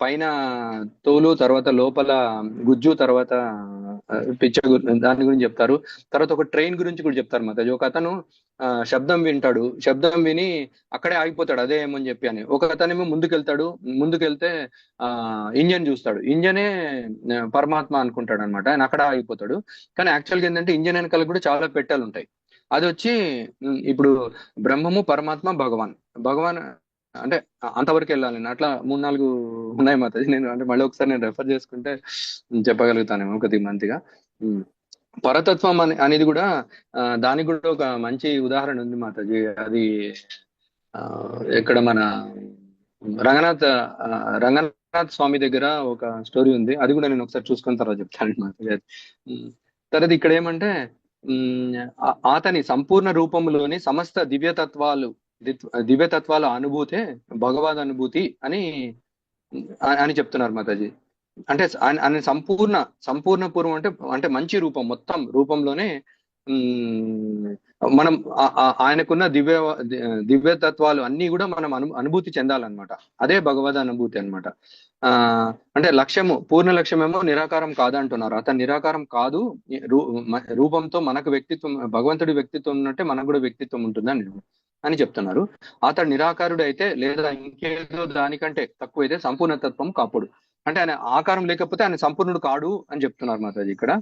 పైన తోలు, తర్వాత లోపల గుజ్జు, తర్వాత పిచ్చ దాని గురించి చెప్తారు. తర్వాత ఒక ట్రైన్ గురించి కూడా చెప్తారు మాతాజీ. ఒక అతను శబ్దం వింటాడు, శబ్దం విని అక్కడే ఆగిపోతాడు అదే ఏమని చెప్పి అని. ఒక అతనేమో ముందుకెళ్తాడు, ముందుకెళ్తే ఇంజన్ చూస్తాడు, ఇంజనే పరమాత్మ అనుకుంటాడు అనమాట. ఆయన అక్కడ ఆగిపోతాడు. కానీ యాక్చువల్గా ఏంటంటే ఇంజన్ వెనకాల కూడా చాలా పెట్టెలు ఉంటాయి. అది వచ్చి ఇప్పుడు బ్రహ్మము పరమాత్మ భగవాన్ అంటే అంతవరకు వెళ్ళాలి. అట్లా 3-4 ఉన్నాయి మాతాజీ. నేను అంటే మళ్ళీ ఒకసారి నేను రెఫర్ చేసుకుంటే చెప్పగలుగుతానేమో కొద్దిగా మంచిగా. పరతత్వం అనేది కూడా దానికి కూడా ఒక మంచి ఉదాహరణ ఉంది మాతాజీ. అది ఇక్కడ మన రంగనాథ్ స్వామి దగ్గర ఒక స్టోరీ ఉంది. అది కూడా నేను ఒకసారి చూసుకున్న తర్వాత చెప్తాను మాతాజీ. తర్వాత ఇక్కడ ఏమంటే అతని సంపూర్ణ రూపంలోని సమస్త దివ్యతత్వాల అనుభూతే భగవద్ అనుభూతి అని చెప్తున్నారు మాతాజీ. అంటే ఆయన సంపూర్ణ పూర్వం అంటే మంచి రూపం, మొత్తం రూపంలోనే మనం ఆయనకున్న దివ్యతత్వాలు అన్ని కూడా మనం అనుభూతి చెందాలన్నమాట. అదే భగవద్ అనుభూతి అనమాట. అంటే పూర్ణ లక్ష్యమేమో నిరాకారం కాదంటున్నారు. అతను నిరాకారం కాదు, రూపంతో మనకు వ్యక్తిత్వం, భగవంతుడి వ్యక్తిత్వం ఉన్నట్టే మనకు కూడా వ్యక్తిత్వం ఉంటుందని అని చెప్తున్నారు. అతడు నిరాకారుడు అయితే లేదా ఇంకేదో దానికంటే తక్కువైతే సంపూర్ణతత్వం కాపుడు. అంటే ఆయన ఆకారం లేకపోతే ఆయన సంపూర్ణుడు కాడు అని చెప్తున్నారు మాతాజీ ఇక్కడ.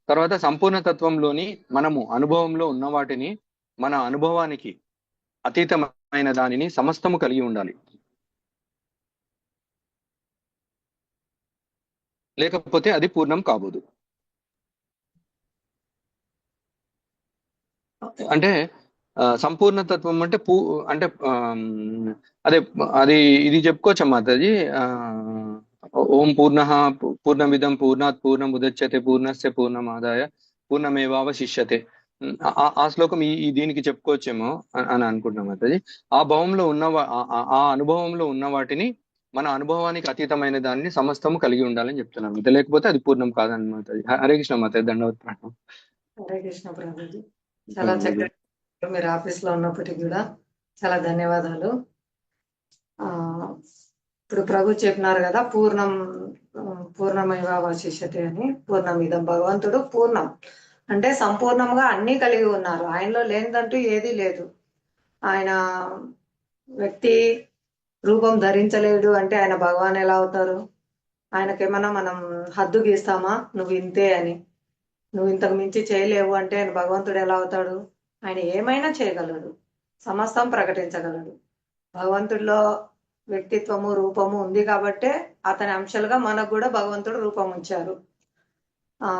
తర్వాత సంపూర్ణతత్వంలోని మనము అనుభవంలో ఉన్న వాటిని, మన అనుభవానికి అతీతమైన దానిని సమస్తము కలిగి ఉండాలి, లేకపోతే అది పూర్ణం కాబోదు. అంటే సంపూర్ణతత్వం అంటే అంటే అదే అది ఇది చెప్పుకోవచ్చా మాతాజీ. ఓం పూర్ణమిదం పూర్ణాత్ పూర్ణముదచ్యతే పూర్ణస్య పూర్ణమాదాయ పూర్ణమేవావశిష్యతే. ఆ శ్లోకం ఈ దీనికి చెప్పుకోవచ్చేమో అని అనుకుంటున్నాం మాతాజీ. ఆ భావంలో ఆ అనుభవంలో ఉన్న వాటిని మన అనుభవానికి అతీతమైన దాన్ని సమస్తము కలిగి ఉండాలని చెప్తున్నాం. లేకపోతే అది పూర్ణం కాదని మాతాజీ. హరే కృష్ణ మాతాజీ. దండవత్ ప్రణామం. హరే కృష్ణ ప్రభుజీ. చాలా చక్కగా మీరు ఆఫీస్ లో ఉన్నప్పటికీ కూడా చాలా ధన్యవాదాలు. ఇప్పుడు ప్రభు చెప్పినారు కదా, పూర్ణమైవ అవశిష్యతే అని. పూర్ణమిదం, భగవంతుడు పూర్ణం అంటే సంపూర్ణంగా అన్ని కలిగి ఉన్నారు. ఆయనలో లేనిదంటూ ఏదీ లేదు. ఆయన వ్యక్తి రూపం ధరించలేడు అంటే ఆయన భగవాన్ ఎలా అవుతారు? ఆయనకేమన్నా మనం హద్దు గీస్తామా, నువ్వు ఇంతే అని, నువ్వు ఇంతకు మించి చేయలేవు అంటే ఆయన భగవంతుడు ఎలా అవుతాడు? ఆయన ఏమైనా చేయగలడు, సమస్తం ప్రకటించగలడు. భగవంతుడిలో వ్యక్తిత్వము రూపము ఉంది కాబట్టే అతని అంశాలుగా మనకు కూడా భగవంతుడు రూపం ఉంచారు. ఆ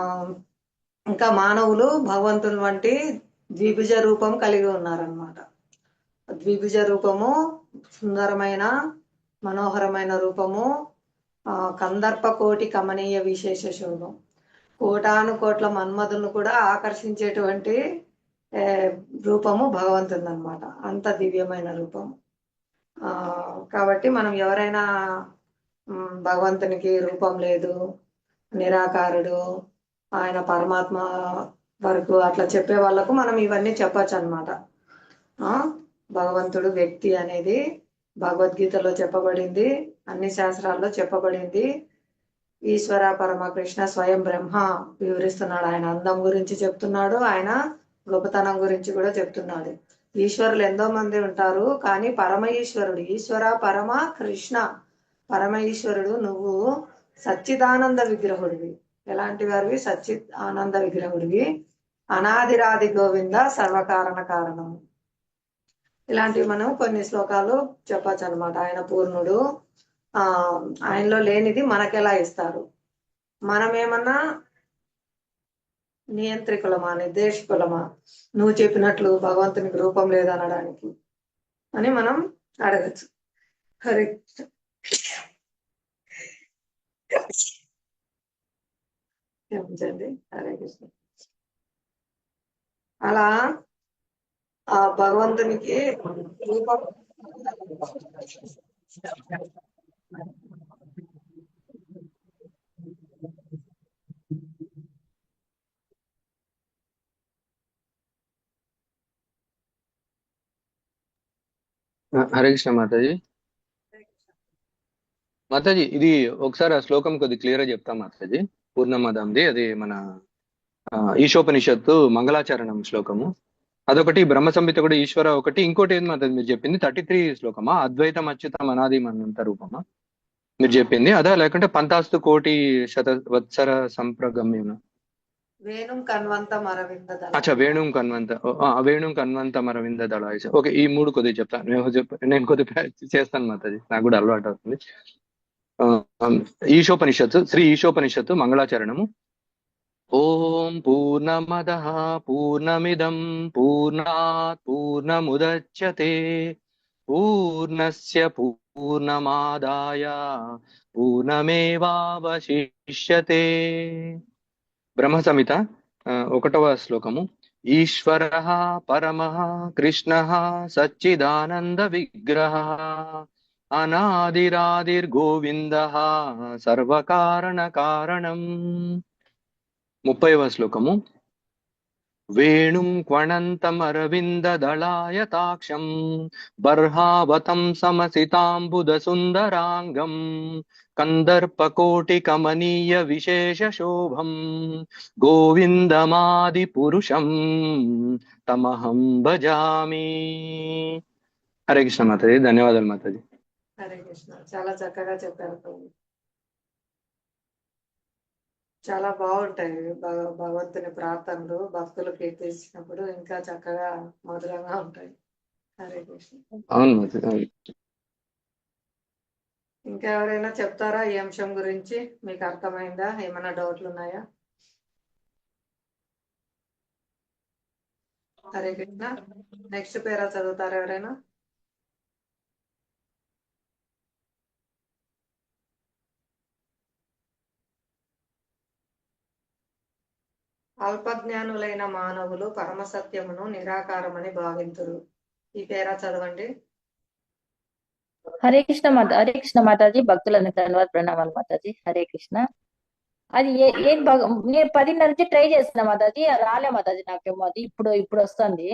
ఇంకా మానవులు భగవంతుని వంటి ద్విభుజ రూపం కలిగి ఉన్నారనమాట. ద్విభుజ రూపము సుందరమైన మనోహరమైన రూపము, కందర్ప కోటి కమనీయ విశేష శోభం, కోటాను కోట్ల మన్మధులను కూడా ఆకర్షించేటువంటి రూపము భగవంతుని అనమాట. అంత దివ్యమైన రూపము. కాబట్టి మనం ఎవరైనా భగవంతునికి రూపం లేదు, నిరాకారుడు, ఆయన పరమాత్మ వరకు అట్లా చెప్పే వాళ్ళకు మనం ఇవన్నీ చెప్పచ్చు అనమాట. భగవంతుడు వ్యక్తి అనేది భగవద్గీతలో చెప్పబడింది, అన్ని శాస్త్రాల్లో చెప్పబడింది. ఈశ్వర పరమకృష్ణ స్వయం బ్రహ్మ వివరిస్తున్నాడు. ఆయన అందం గురించి చెప్తున్నాడు, ఆయన గొప్పతనం గురించి కూడా చెప్తున్నాడు. ఈశ్వరులు ఎంతో మంది ఉంటారు, కానీ పరమ ఈశ్వరుడు ఈశ్వర పరమ కృష్ణ పరమ ఈశ్వరుడు నువ్వు సచ్చిదానంద విగ్రహుడివి. ఎలాంటి వారివి? సచ్చిత్ ఆనంద విగ్రహుడివి. అనాదిరాది గోవింద సర్వకారణ కారణము. ఇలాంటివి మనం కొన్ని శ్లోకాలు చెప్పచ్చు అనమాట. ఆయన పూర్ణుడు, ఆయనలో లేనిది మనకెలా ఇస్తారు? మనమేమన్నా నియంత్రికులమా, నిర్దేశకులమా? నువ్వు చెప్పినట్లు భగవంతునికి రూపం లేదనడానికి అని మనం అడగచ్చు. హరే క్షమించండి. హరే కృష్ణ. అలా ఆ భగవంతునికి రూపం హరే కృష్ణ మాతాజీ. మాతాజీ ఇది ఒకసారి ఆ శ్లోకం కొద్ది క్లియర్ గా చెప్తాం మాతాజీ. పూర్ణమదంది అది మన ఈశోపనిషత్తు మంగళాచరణం శ్లోకము. అదొకటి, బ్రహ్మ సంహిత కూడా ఈశ్వర ఒకటి. ఇంకోటి ఏది మాతాజీ మీరు చెప్పింది 33 శ్లోకమా? అద్వైతం అచ్యుతం అనాది అనంత రూపమా మీరు చెప్పింది అదా, లేకుంటే పంతాస్తు కోటి శత వత్సర సంప్రగమ్యం? వేణుం కన్వంతం అరవింద దళ. అచ్చా, వేణుం కన్వంతం అరవింద దళాయ. ఓకే, ఈ 3 కొద్దిగా చెప్తాను. నేను కొద్దిగా చేస్తాను మాతాజీ, నాకు కూడా అలవాటు అవుతుంది. ఈశోపనిషత్తు, శ్రీ ఈశోపనిషత్తు మంగళాచరణము. ఓం పూర్ణమదః పూర్ణమిదం పూర్ణాత్ పూర్ణముదచ్యతే పూర్ణస్య పూర్ణమాదాయ పూర్ణమేవావశిష్యతే. బ్రహ్మ సంహిత 1వ శ్లోకము. ఈశ్వరః పరమః కృష్ణః సచ్చిదానంద విగ్రహ అనాదిరాదిర్గోవిందః సర్వకారణ కారణం. 30వ శ్లోకము. వేణుం క్వణంతమరవింద దళాయతాక్షం బర్హావతం సమసితాంబుద సుందరాంగం కందర్పకోటి కమనీయ విశేష శోభం గోవిందమాది పురుషం తమహం భజామి. హరే కృష్ణ మాతాజీ, ధన్యవాదాలు మాతాజీ. హరే కృష్ణ. చాలా చక్కగా చెప్పారు. చాలా బాగుంటాయి భగవంతుని ప్రార్థనలు, భక్తులు కీర్తించినప్పుడు ఇంకా చక్కగా మధురంగా ఉంటాయి. హరే కృష్ణ. అవును మాతాజీ. ఇంకా ఎవరైనా చెప్తారా ఈ అంశం గురించి? మీకు అర్థమైందా? ఏమైనా డౌట్లు ఉన్నాయా? హరే కృష్ణ. నెక్స్ట్ పేరా చదువుతారా ఎవరైనా? అల్పజ్ఞానులైన మానవులు పరమసత్యమును నిరాకారమని భావింతురు. ఈ పేరా చదవండి. హరే కృష్ణ మాతాజీ. భక్తులందరికీ ధన్యవాద ప్రణామాలు మాతాజీ. హరే కృష్ణ. అది నేను 10:30 నుంచి ట్రై చేస్తున్నా మాతాజీ, రాలే మాతాజీ నాకేమో. అది ఇప్పుడు వస్తుంది.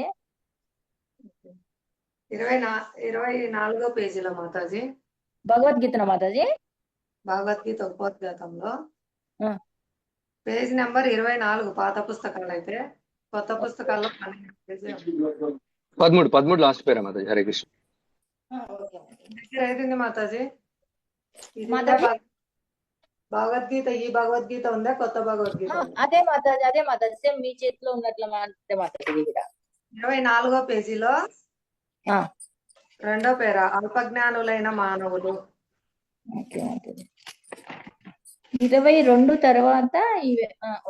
24వ పేజీలో మాతాజీ, భగవద్గీతనా మాతాజీ? భగవద్గీత ఉపోద్ఘాతంలో పేజ్ నెంబర్ 24. పాత పుస్తకాలు అయితే, కొత్త పుస్తకాల్లో 13 లాస్ట్ పేరా మాతాజీ. హరే కృష్ణ. అయిపోయింది మాతాజీ. భగవద్గీత, ఈ భగవద్గీత ఉందా, కొత్త భగవద్గీత? అదే మాతాజీ సేమ్ మీ చేతిలో ఉన్నట్లు మాతాజీ కూడా. 24వ పేజీలో రెండో పేర అల్పజ్ఞానులైన మానవులు. ఓకే మాతాజీ. 22 తర్వాత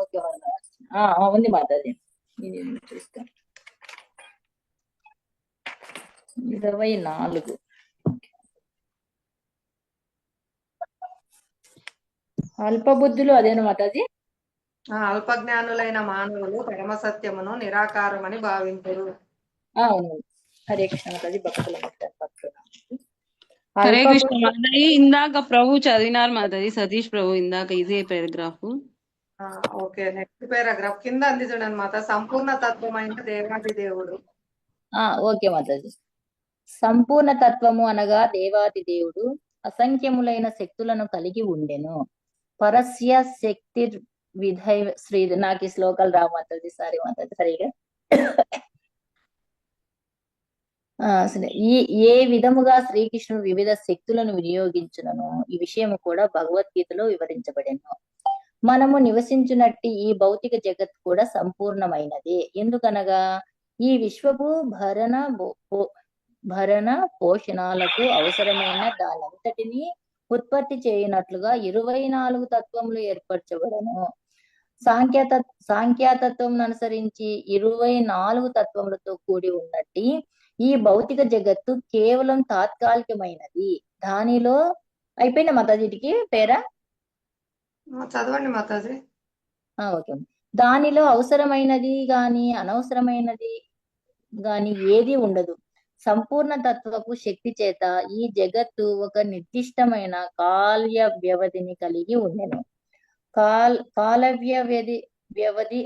ఓకే ఉంది మాతాజీ. ఇది చూస్తా. 24 అల్పబుద్ధులు అదేనా మాతాజీ? అల్పజ్ఞానులైన మానవులు పరమ సత్యమును నిరాకారమని భావించరు. అవును. హరే కృష్ణ మాతాజీ. భక్తుల హరే కృష్ణ మాతాజీ. ఇందాక ప్రభు చదివినారు మాతాజీ, సతీష్ ప్రభు ఇందాక ఇదే పారాగ్రాఫ్. ఓకే, నెక్స్ట్ పారాగ్రాఫ్ కింద అంది చూడండి మాత. సంపూర్ణ తత్వమైన దేవాది దేవుడు. ఓకే మాతాజీ. సంపూర్ణ తత్వము అనగా దేవాది దేవుడు అసంఖ్యములైన శక్తులను కలిగి ఉండెను. పరస్య శక్తి విధై శ్రీ. నాకు ఈ శ్లోకాలు రావు మాతాజీ, సారీ మాతాజీ. సరిగా ఏ విధముగా శ్రీకృష్ణుడు వివిధ శక్తులను వినియోగించునను ఈ విషయము కూడా భగవద్గీతలో వివరించబడెను. మనము నివసించునట్టి ఈ భౌతిక జగత్ కూడా సంపూర్ణమైనది. ఎందుకనగా ఈ విశ్వపు భరణ పోషణాలకు అవసరమైన దానంతటిని ఉత్పత్తి చేయనట్లుగా 24 తత్వములు ఏర్పరచబడను. సాంఖ్యతత్వం అనుసరించి 24 తత్వములతో కూడి ఉన్నట్టి ఈ భౌతిక జగత్తు కేవలం తాత్కాలికమైనది. దానిలో అయిపోయిన మాతాజీకి పేరా చదవండి మాతాజీ. ఓకే. దానిలో అవసరమైనది గాని అనవసరమైనది గాని ఏది ఉండదు. సంపూర్ణ తత్వపు శక్తి చేత ఈ జగత్తు ఒక నిర్దిష్టమైన కాల వ్యవధిని కలిగి ఉండెను. కాల వ్యవధి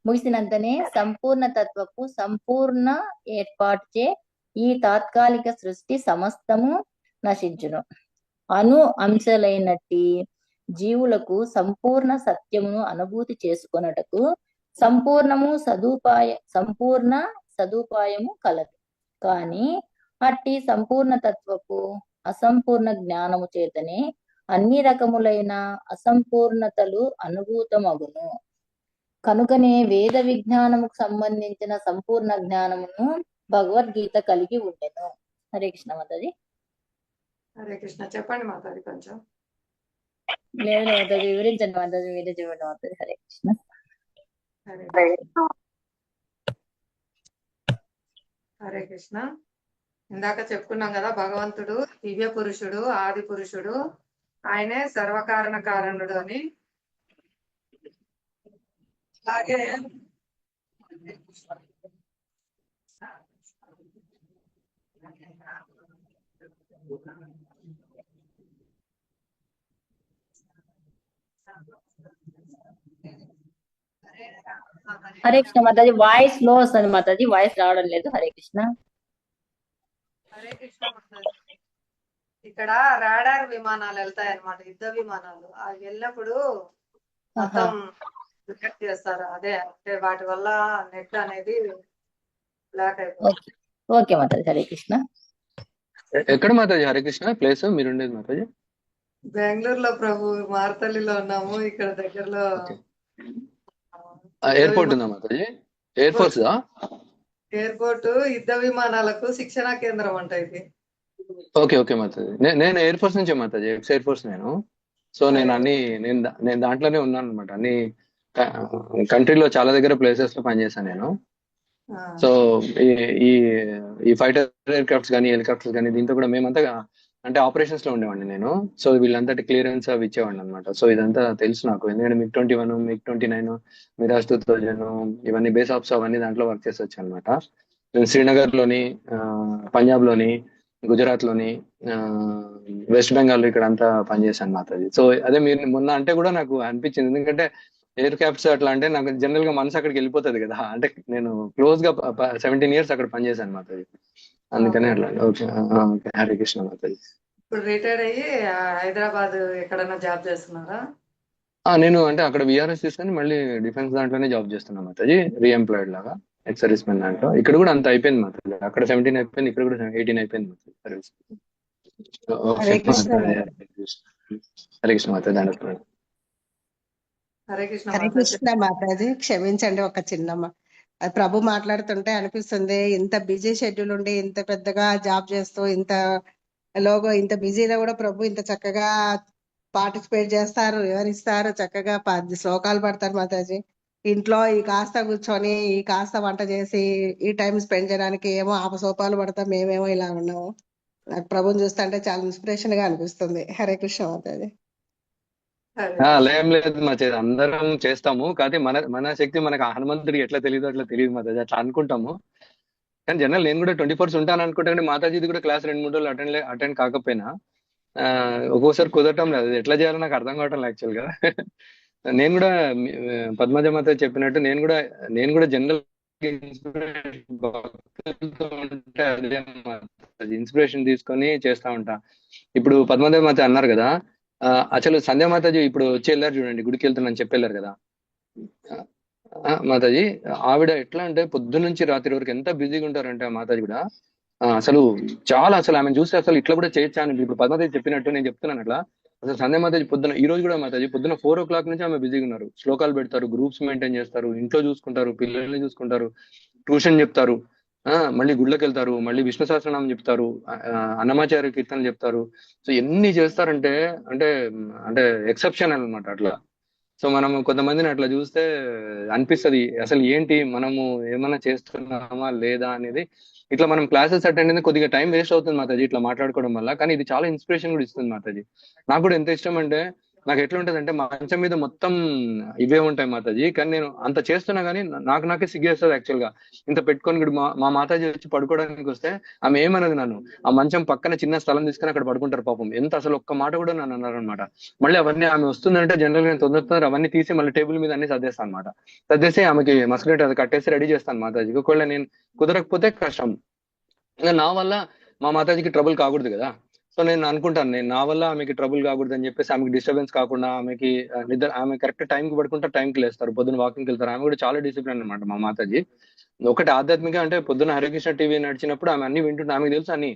ముగిసినంతనే సంపూర్ణ తత్వపు సంపూర్ణ ఏర్పాటుచే ఈ తాత్కాలిక సృష్టి సమస్తము నశించును. అంశాలైనట్టి జీవులకు సంపూర్ణ సత్యమును అనుభూతి చేసుకొనుటకు సంపూర్ణ సదుపాయము కలదు. కానీ అట్టి సంపూర్ణ తత్వపు అసంపూర్ణ జ్ఞానము చేతనే అన్ని రకములైన అసంపూర్ణతలు అనుభూతమగును. కనుకనే వేద విజ్ఞానముకు సంబంధించిన సంపూర్ణ జ్ఞానమును భగవద్గీత కలిగి ఉండెను. హరే కృష్ణ మాతాజీ. హరే కృష్ణ. చెప్పండి మాతాజీ కొంచెం. లేదు మాతాజీ, వివరించండి మాతాజీ, మీరే చెప్పండి మాతాజీ. హరే కృష్ణ. హరే కృష్ణ. ఇందాక చెప్పుకున్నాం కదా, భగవంతుడు దివ్య పురుషుడు, ఆది పురుషుడు, ఆయనే సర్వకారణ కారణుడు అని. అలాగే హరే కృష్ణ మాతాజీ. వాయిస్ లో వస్తుంది మాతాజీ, వాయిస్ రావడం లేదు. హరే కృష్ణ. హరే కృష్ణ మాతాజీ. ఇక్కడ రాడార్ విమానాలు వెళ్తాయి అన్నమాట, యుద్ధ విమానాలు. అవి వెళ్ళినప్పుడు మొత్తం రిజెక్ట్ చేస్తారు. అదే అంటే వాటి వల్ల నెట్ అనేది బ్లాక్ అయిపోతుంది. ఓకే మాతాజీ. హరే కృష్ణ. ఎక్కడ మాతాజీ హరే కృష్ణ ప్లేస్ మీరుండేది మాతాజీ? బెంగళూరులో ప్రభు, మార్తల్లిలో ఉన్నాము. ఇక్కడ దగ్గరలో ఎయిర్పోర్ట్ ఉందా మాతాజీ? ఎయిర్ ఫోర్స్ ఎయిర్పోర్ట్ యుద్ధ విమానాలకు శిక్షణ కేంద్రం అంట ఇది. Okay okay Mataji. నేను ఎయిర్ ఫోర్స్ నుంచే మాతాజీ, ఎక్స్ ఎయిర్ ఫోర్స్ నేను. సో నేను దాంట్లోనే ఉన్నాను అనమాట. అన్ని కంట్రీలో చాలా దగ్గర ప్లేసెస్ లో పనిచేశాను నేను. సో ఈ ఫైటర్ ఎయిర్ క్రాఫ్ట్స్ కానీ హెలికాప్టర్స్ కానీ దీంతో కూడా మేమంతా అంటే ఆపరేషన్స్ లో ఉండేవాడిని నేను. సో వీళ్ళంతటి క్లియరెన్స్ అవి ఇచ్చేవాడిని అనమాట. సో ఇదంతా తెలుసు నాకు, ఎందుకంటే MiG-21, MiG-29, మిరాజ్ 2000 ఇవన్నీ బేస్ ఆప్స్ అవన్నీ దాంట్లో వర్క్ చేసి వచ్చాను అనమాట. నేను శ్రీనగర్ లోని, పంజాబ్ లోని, గుజరాత్ లోని, వెస్ట్ బెంగాల్ ఇక్కడ అంతా పనిచేశాను మాతాజీ. సో అదే మీరు మొన్న అంటే కూడా నాకు అనిపించింది, ఎందుకంటే ఎయిర్ క్రాఫ్ట్స్ అట్లా అంటే నాకు జనరల్ గా మనసు అక్కడికి వెళ్ళిపోతుంది కదా. అంటే నేను క్లోజ్ గా 17 years అక్కడ పనిచేశాను మాతాజీ, అందుకనే అట్లా. ఓకే హరే కృష్ణ మాతాజీ. ఇప్పుడు రిటైర్డ్ అయ్యి హైదరాబాద్ ఎక్కడైనా జాబ్ చేస్తున్నారా? నేను అంటే అక్కడ విఆర్ఎస్ తీసుకొని మళ్ళీ డిఫెన్స్ దాంట్లోనే జాబ్ చేస్తున్నా మాతాజీ, రీఎంప్లాయిడ్ లాగా, ఎక్స్ సర్వీస్ మెన్ దాంట్లో. ఇక్కడ కూడా అంత అయిపోయింది మాతాజీ, అక్కడ 17 అయిపోయింది, ఇక్కడ కూడా 18 అయిపోయింది మాతాజీ సర్వీస్. హరే కృష్ణ. హరే కృష్ణ మాతాజీ. దండ. హరే కృష్ణ. హరే కృష్ణ మాతాజీ. క్షమించండి, ఒక చిన్న అది ప్రభు మాట్లాడుతుంటే అనిపిస్తుంది, ఇంత బిజీ షెడ్యూల్ ఉండి ఇంత పెద్దగా జాబ్ చేస్తూ ఇంత ఇంత బిజీలో కూడా ప్రభు ఇంత చక్కగా పార్టిసిపేట్ చేస్తారు, వివరిస్తారు, చక్కగా 10 శ్లోకాలు పడతారు మాతాజీ. ఇంట్లో ఈ కాస్త కూర్చొని ఈ కాస్త వంట చేసి ఈ టైం స్పెండ్ చేయడానికి ఏమో ఆపసోపాలు పడతాం, మేమేమో ఇలా ఉన్నాము. నాకు ప్రభుని చూస్తుంటే చాలా ఇన్స్పిరేషన్ గా అనిపిస్తుంది. హరే కృష్ణ మాతాజీ. హరే లేం లేదు మాతాజీ, అందరం చేస్తాము. కానీ మన శక్తి మనకు హనుమంతుడికి ఎట్లా తెలియదు అట్లా తెలియదు మాతాజీ, అట్లా అనుకుంటాము. కానీ జనరల్ నేను కూడా 24 ఉంటాను అనుకుంటా, కానీ మాతాజీది కూడా క్లాస్ 2-3 రోజులు అటెండ్ కాకపోయినా ఒక్కోసారి కుదరటం లేదు. అది ఎట్లా చేయాలో నాకు అర్థం కావటం యాక్చువల్ గా. నేను కూడా పద్మజ మాత చెప్పినట్టు నేను కూడా జనరల్ భక్తులతో ఉంటే అదే ఇన్స్పిరేషన్ తీసుకొని చేస్తా ఉంటా. ఇప్పుడు పద్మదేవ మాత అన్నారు కదా, అసలు సంధ్యా మాతాజీ ఇప్పుడు వచ్చి వెళ్ళారు చూడండి, గుడికి వెళ్తున్నాను చెప్పి వెళ్ళారు కదా మాతాజీ. ఆవిడ ఎట్లా అంటే పొద్దున్న నుంచి రాత్రి వరకు ఎంత బిజీగా ఉంటారంటే ఆ మాతాజీ కూడా అసలు అసలు ఆమె చూస్తే అసలు ఇట్లా కూడా చేయొచ్చా అని ఇప్పుడు పద్మాదేవి చెప్పినట్టు నేను చెప్తున్నాను అట్లా. అసలు సంధ్యా మాతాజీ పొద్దున ఈ రోజు కూడా మాతాజీ పొద్దున 4 o'clock నుంచి ఆమె బిజీగా ఉన్నారు. శ్లోకాలు పెడతారు, గ్రూప్స్ మెయింటైన్ చేస్తారు, ఇంట్లో చూసుకుంటారు, పిల్లల్ని చూసుకుంటారు, ట్యూషన్ చెప్తారు, మళ్ళీ గుళ్ళకి వెళ్తారు, మళ్ళీ విష్ణు సహస్రనామం చెప్తారు, అన్నమాచార్య కీర్తనలు చెప్తారు. సో ఎన్ని చేస్తారంటే అంటే అంటే ఎక్సెప్షనల్ అనమాట అట్లా. సో మనము కొంతమందిని అట్లా చూస్తే అనిపిస్తది అసలు ఏంటి మనము ఏమైనా చేస్తున్నామా లేదా అనేది. ఇట్లా మనం క్లాసెస్ అటెండ్ అనేది కొద్దిగా టైం వేస్ట్ అవుతుంది మాతాజీ ఇట్లా మాట్లాడుకోవడం వల్ల, కానీ ఇది చాలా ఇన్స్పిరేషన్ కూడా ఇస్తుంది మాతాజీ. నాకు కూడా ఎంత ఇష్టం అంటే, నాకు ఎట్లా ఉంటది అంటే మంచం మీద మొత్తం ఇవే ఉంటాయి మాతాజీ, కానీ నేను అంత చేస్తున్నా కానీ నాకే సిగ్గేస్తుంది యాక్చువల్ గా. ఇంత పెట్టుకొని ఇప్పుడు మా మాతాజీ వచ్చి పడుకోవడానికి వస్తే ఆమె ఏమన్నది నన్ను, ఆ మంచం పక్కన చిన్న స్థలం తీసుకొని అక్కడ పడుకుంటారు పాపం. ఎంత అసలు ఒక్క మాట కూడా నన్ను అన్నారు అనమాట. మళ్ళీ అవన్నీ ఆమె వస్తుందంటే జనరల్ గా తొందర అవన్నీ తీసి మళ్ళీ టేబుల్ మీద అన్ని సర్దేస్తాను అనమాట. సర్దేసి ఆమెకి మస్కులేట్ అది కట్టేసి రెడీ చేస్తాను మాతాజీకి. ఒకవేళ నేను కుదరకపోతే కష్టం, ఇంకా నా వల్ల మా మాతాజీకి ట్రబుల్ కాకూడదు కదా. సో నేను అనుకుంటాను, నా వల్ల ఆమెకి ట్రబుల్ కాకూడదు అని చెప్పేసి ఆమెకి డిస్టర్బెన్స్ కాకుండా ఆమెకి నిద్ర, ఆమె కరెక్ట్ టైంకి పడుకుంటే టైంకి లేస్తారు, పొద్దున వాకింగ్కి వెళ్తారు. ఆమె కూడా చాలా డిసిప్లిన్ అనమాట మా మాతాజీ. ఒకటి ఆధ్యాత్మిక అంటే పొద్దున హరికృష్ణ టీవీ నడిచినప్పుడు ఆమె అన్ని వింటుంటే ఆమెకు తెలుసు అన్ని,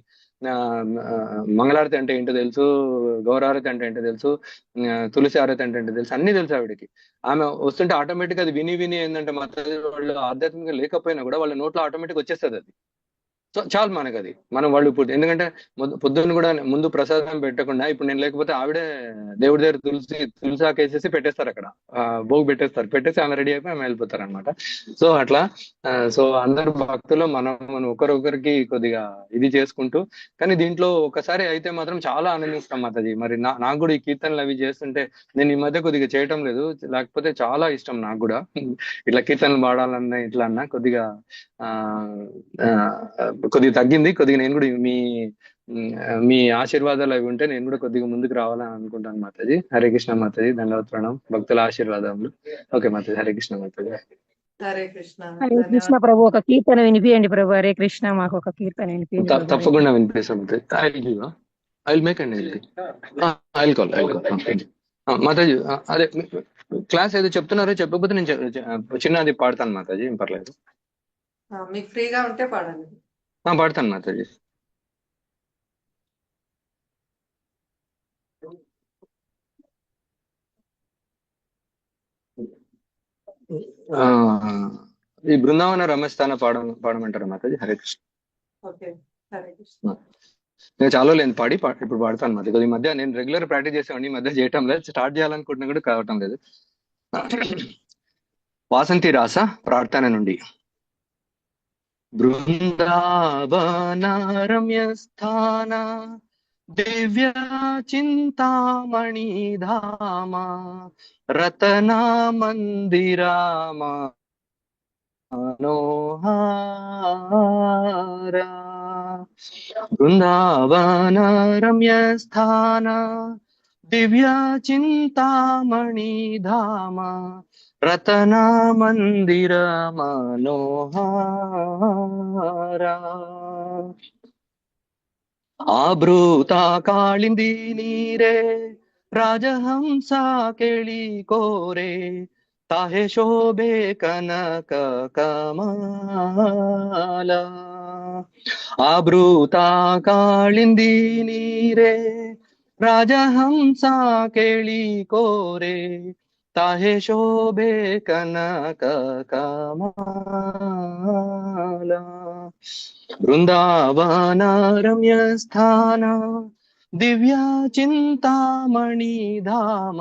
మంగళారతి అంటే ఏంటో తెలుసు, గౌరవారతి అంటే ఏంటో తెలుసు, తులసి ఆరతి అంటే ఏంటో తెలుసు, అన్ని తెలుసు ఆవిడకి. ఆమె వస్తుంటే ఆటోమేటిక్ అది విని ఏంటంటే మాతాజీ వాళ్ళు ఆధ్యాత్మికంగా లేకపోయినా కూడా వాళ్ళ నోట్లో ఆటోమేటిక్ వచ్చేస్తుంది అది. సో చాలు మనకు అది, మనం వాళ్ళు ఎందుకంటే పొద్దున్న కూడా ముందు ప్రసాదం పెట్టకుండా ఇప్పుడు నేను లేకపోతే ఆవిడే దేవుడి దగ్గర తులసాకేసేసి పెట్టేస్తారు, అక్కడ భోగు పెట్టేసి ఆమె రెడీ అయిపోయి ఆమె వెళ్ళిపోతారు అనమాట. సో అట్లా సో అందరు భక్తులు మనం ఒకరొకరికి కొద్దిగా ఇది చేసుకుంటూ, కానీ దీంట్లో ఒకసారి అయితే మాత్రం చాలా ఆనందిస్తాం మాతాజీ. మరి నాకు కూడా ఈ కీర్తనలు అవి చేస్తుంటే నేను ఈ మధ్య కొద్దిగా చేయటం లేదు, లేకపోతే చాలా ఇష్టం నాకు కూడా ఇట్లా కీర్తనలు పాడాలన్నా ఇట్లా అన్నా కొద్దిగా తగ్గింది. కొద్దిగా నేను కూడా మీ ఆశీర్వాదాలు అవి ఉంటే నేను కూడా కొద్దిగా ముందుకు రావాలని అనుకుంటాను మాతాజీ. హరే కృష్ణ మాతాజీ, ధన్యవాద ప్రణాం, భక్తుల ఆశీర్వాదములు. ఓకే మాతాజీ, హరే కృష్ణ మాతాజీ. హరే కృష్ణ. హరే కృష్ణ ప్రభు, ఒక కీర్తన వినిపియండి ప్రభు. హరే కృష్ణ, మాకు ఒక కీర్తన వినిపియండి. తప్పకుండా వినిపిస్తాం మాతాజీ. ఐ మేక్ అండి, ఐ కాల్ మాతాజీ. అదే క్లాస్ ఏదో చెప్తున్నారో చెప్పకపోతే నేను చిన్నది పాడతాను మాతాజీ, ఏం పర్లేదు. మీకు ఫ్రీగా ఉంటే పాడండి. పాడతాను మాతాజీ. ఈ బృందావన రమస్థాన పాడమంటారా మాతాజీ? హరే కృష్ణ. ఓకే, హరే కృష్ణ. నేను చాలా లేదు ఇప్పుడు పాడతాను మాది. కొద్ది మధ్య నేను రెగ్యులర్ ప్రాక్టీస్ చేసేవాడిని, ఈ మధ్య చేయటం లేదు, స్టార్ట్ చేయాలనుకుంటున్నా కూడా కావటం లేదు. వాసంతి రాస ప్రార్థన నుండి. బృందావన రమ్యస్థాన దివ్య చింతామణి ధామ రతన మందిరామ మనోహార. బృందావన రమ్యస్థాన దివ్య చింతామణి ధామ రతన మందిర మనోహార. ಆಭೃತ ಕಾಳಿಂದಿ ನೀರೆ ರಾಜಹಂಸ ಕೇಳಿ ಕೋರೆ ತಾಹೆ ಶೋಭೆ ಕನಕ ಕಮಲ. ಆಭೃತ ಕಾಳಿಂದಿ ನೀರೆ ರಾಜಹಂಸ ಕೇಳಿ ಕೋರೆ ताहे शोभे कनक कमाला वृंदावन रम्य स्थान दिव्य चिंतामणि धाम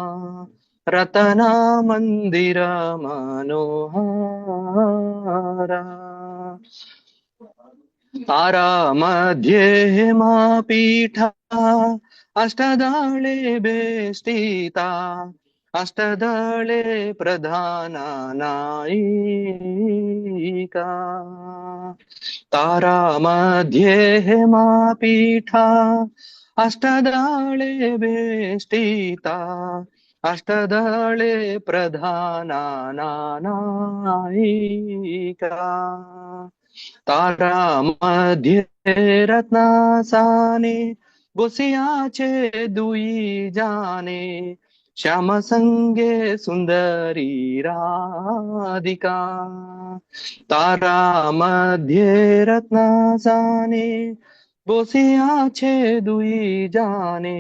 रतना मंदिर मनोहरा तारा मध्ये हेमापीठा अष्टदळे बेष्टिता अष्टदळे प्रधान नायिका तारा मध्ये हेमापीठा अष्टदळे बेष्टिता अष्टदळे प्रधान नायिका तारा मध्ये रत्नासाने बुसियाचे दुई जाने श्याम संगे सुंदरी राधिका तारा मध्ये रत्नासाने बुसियाचे दुई जाने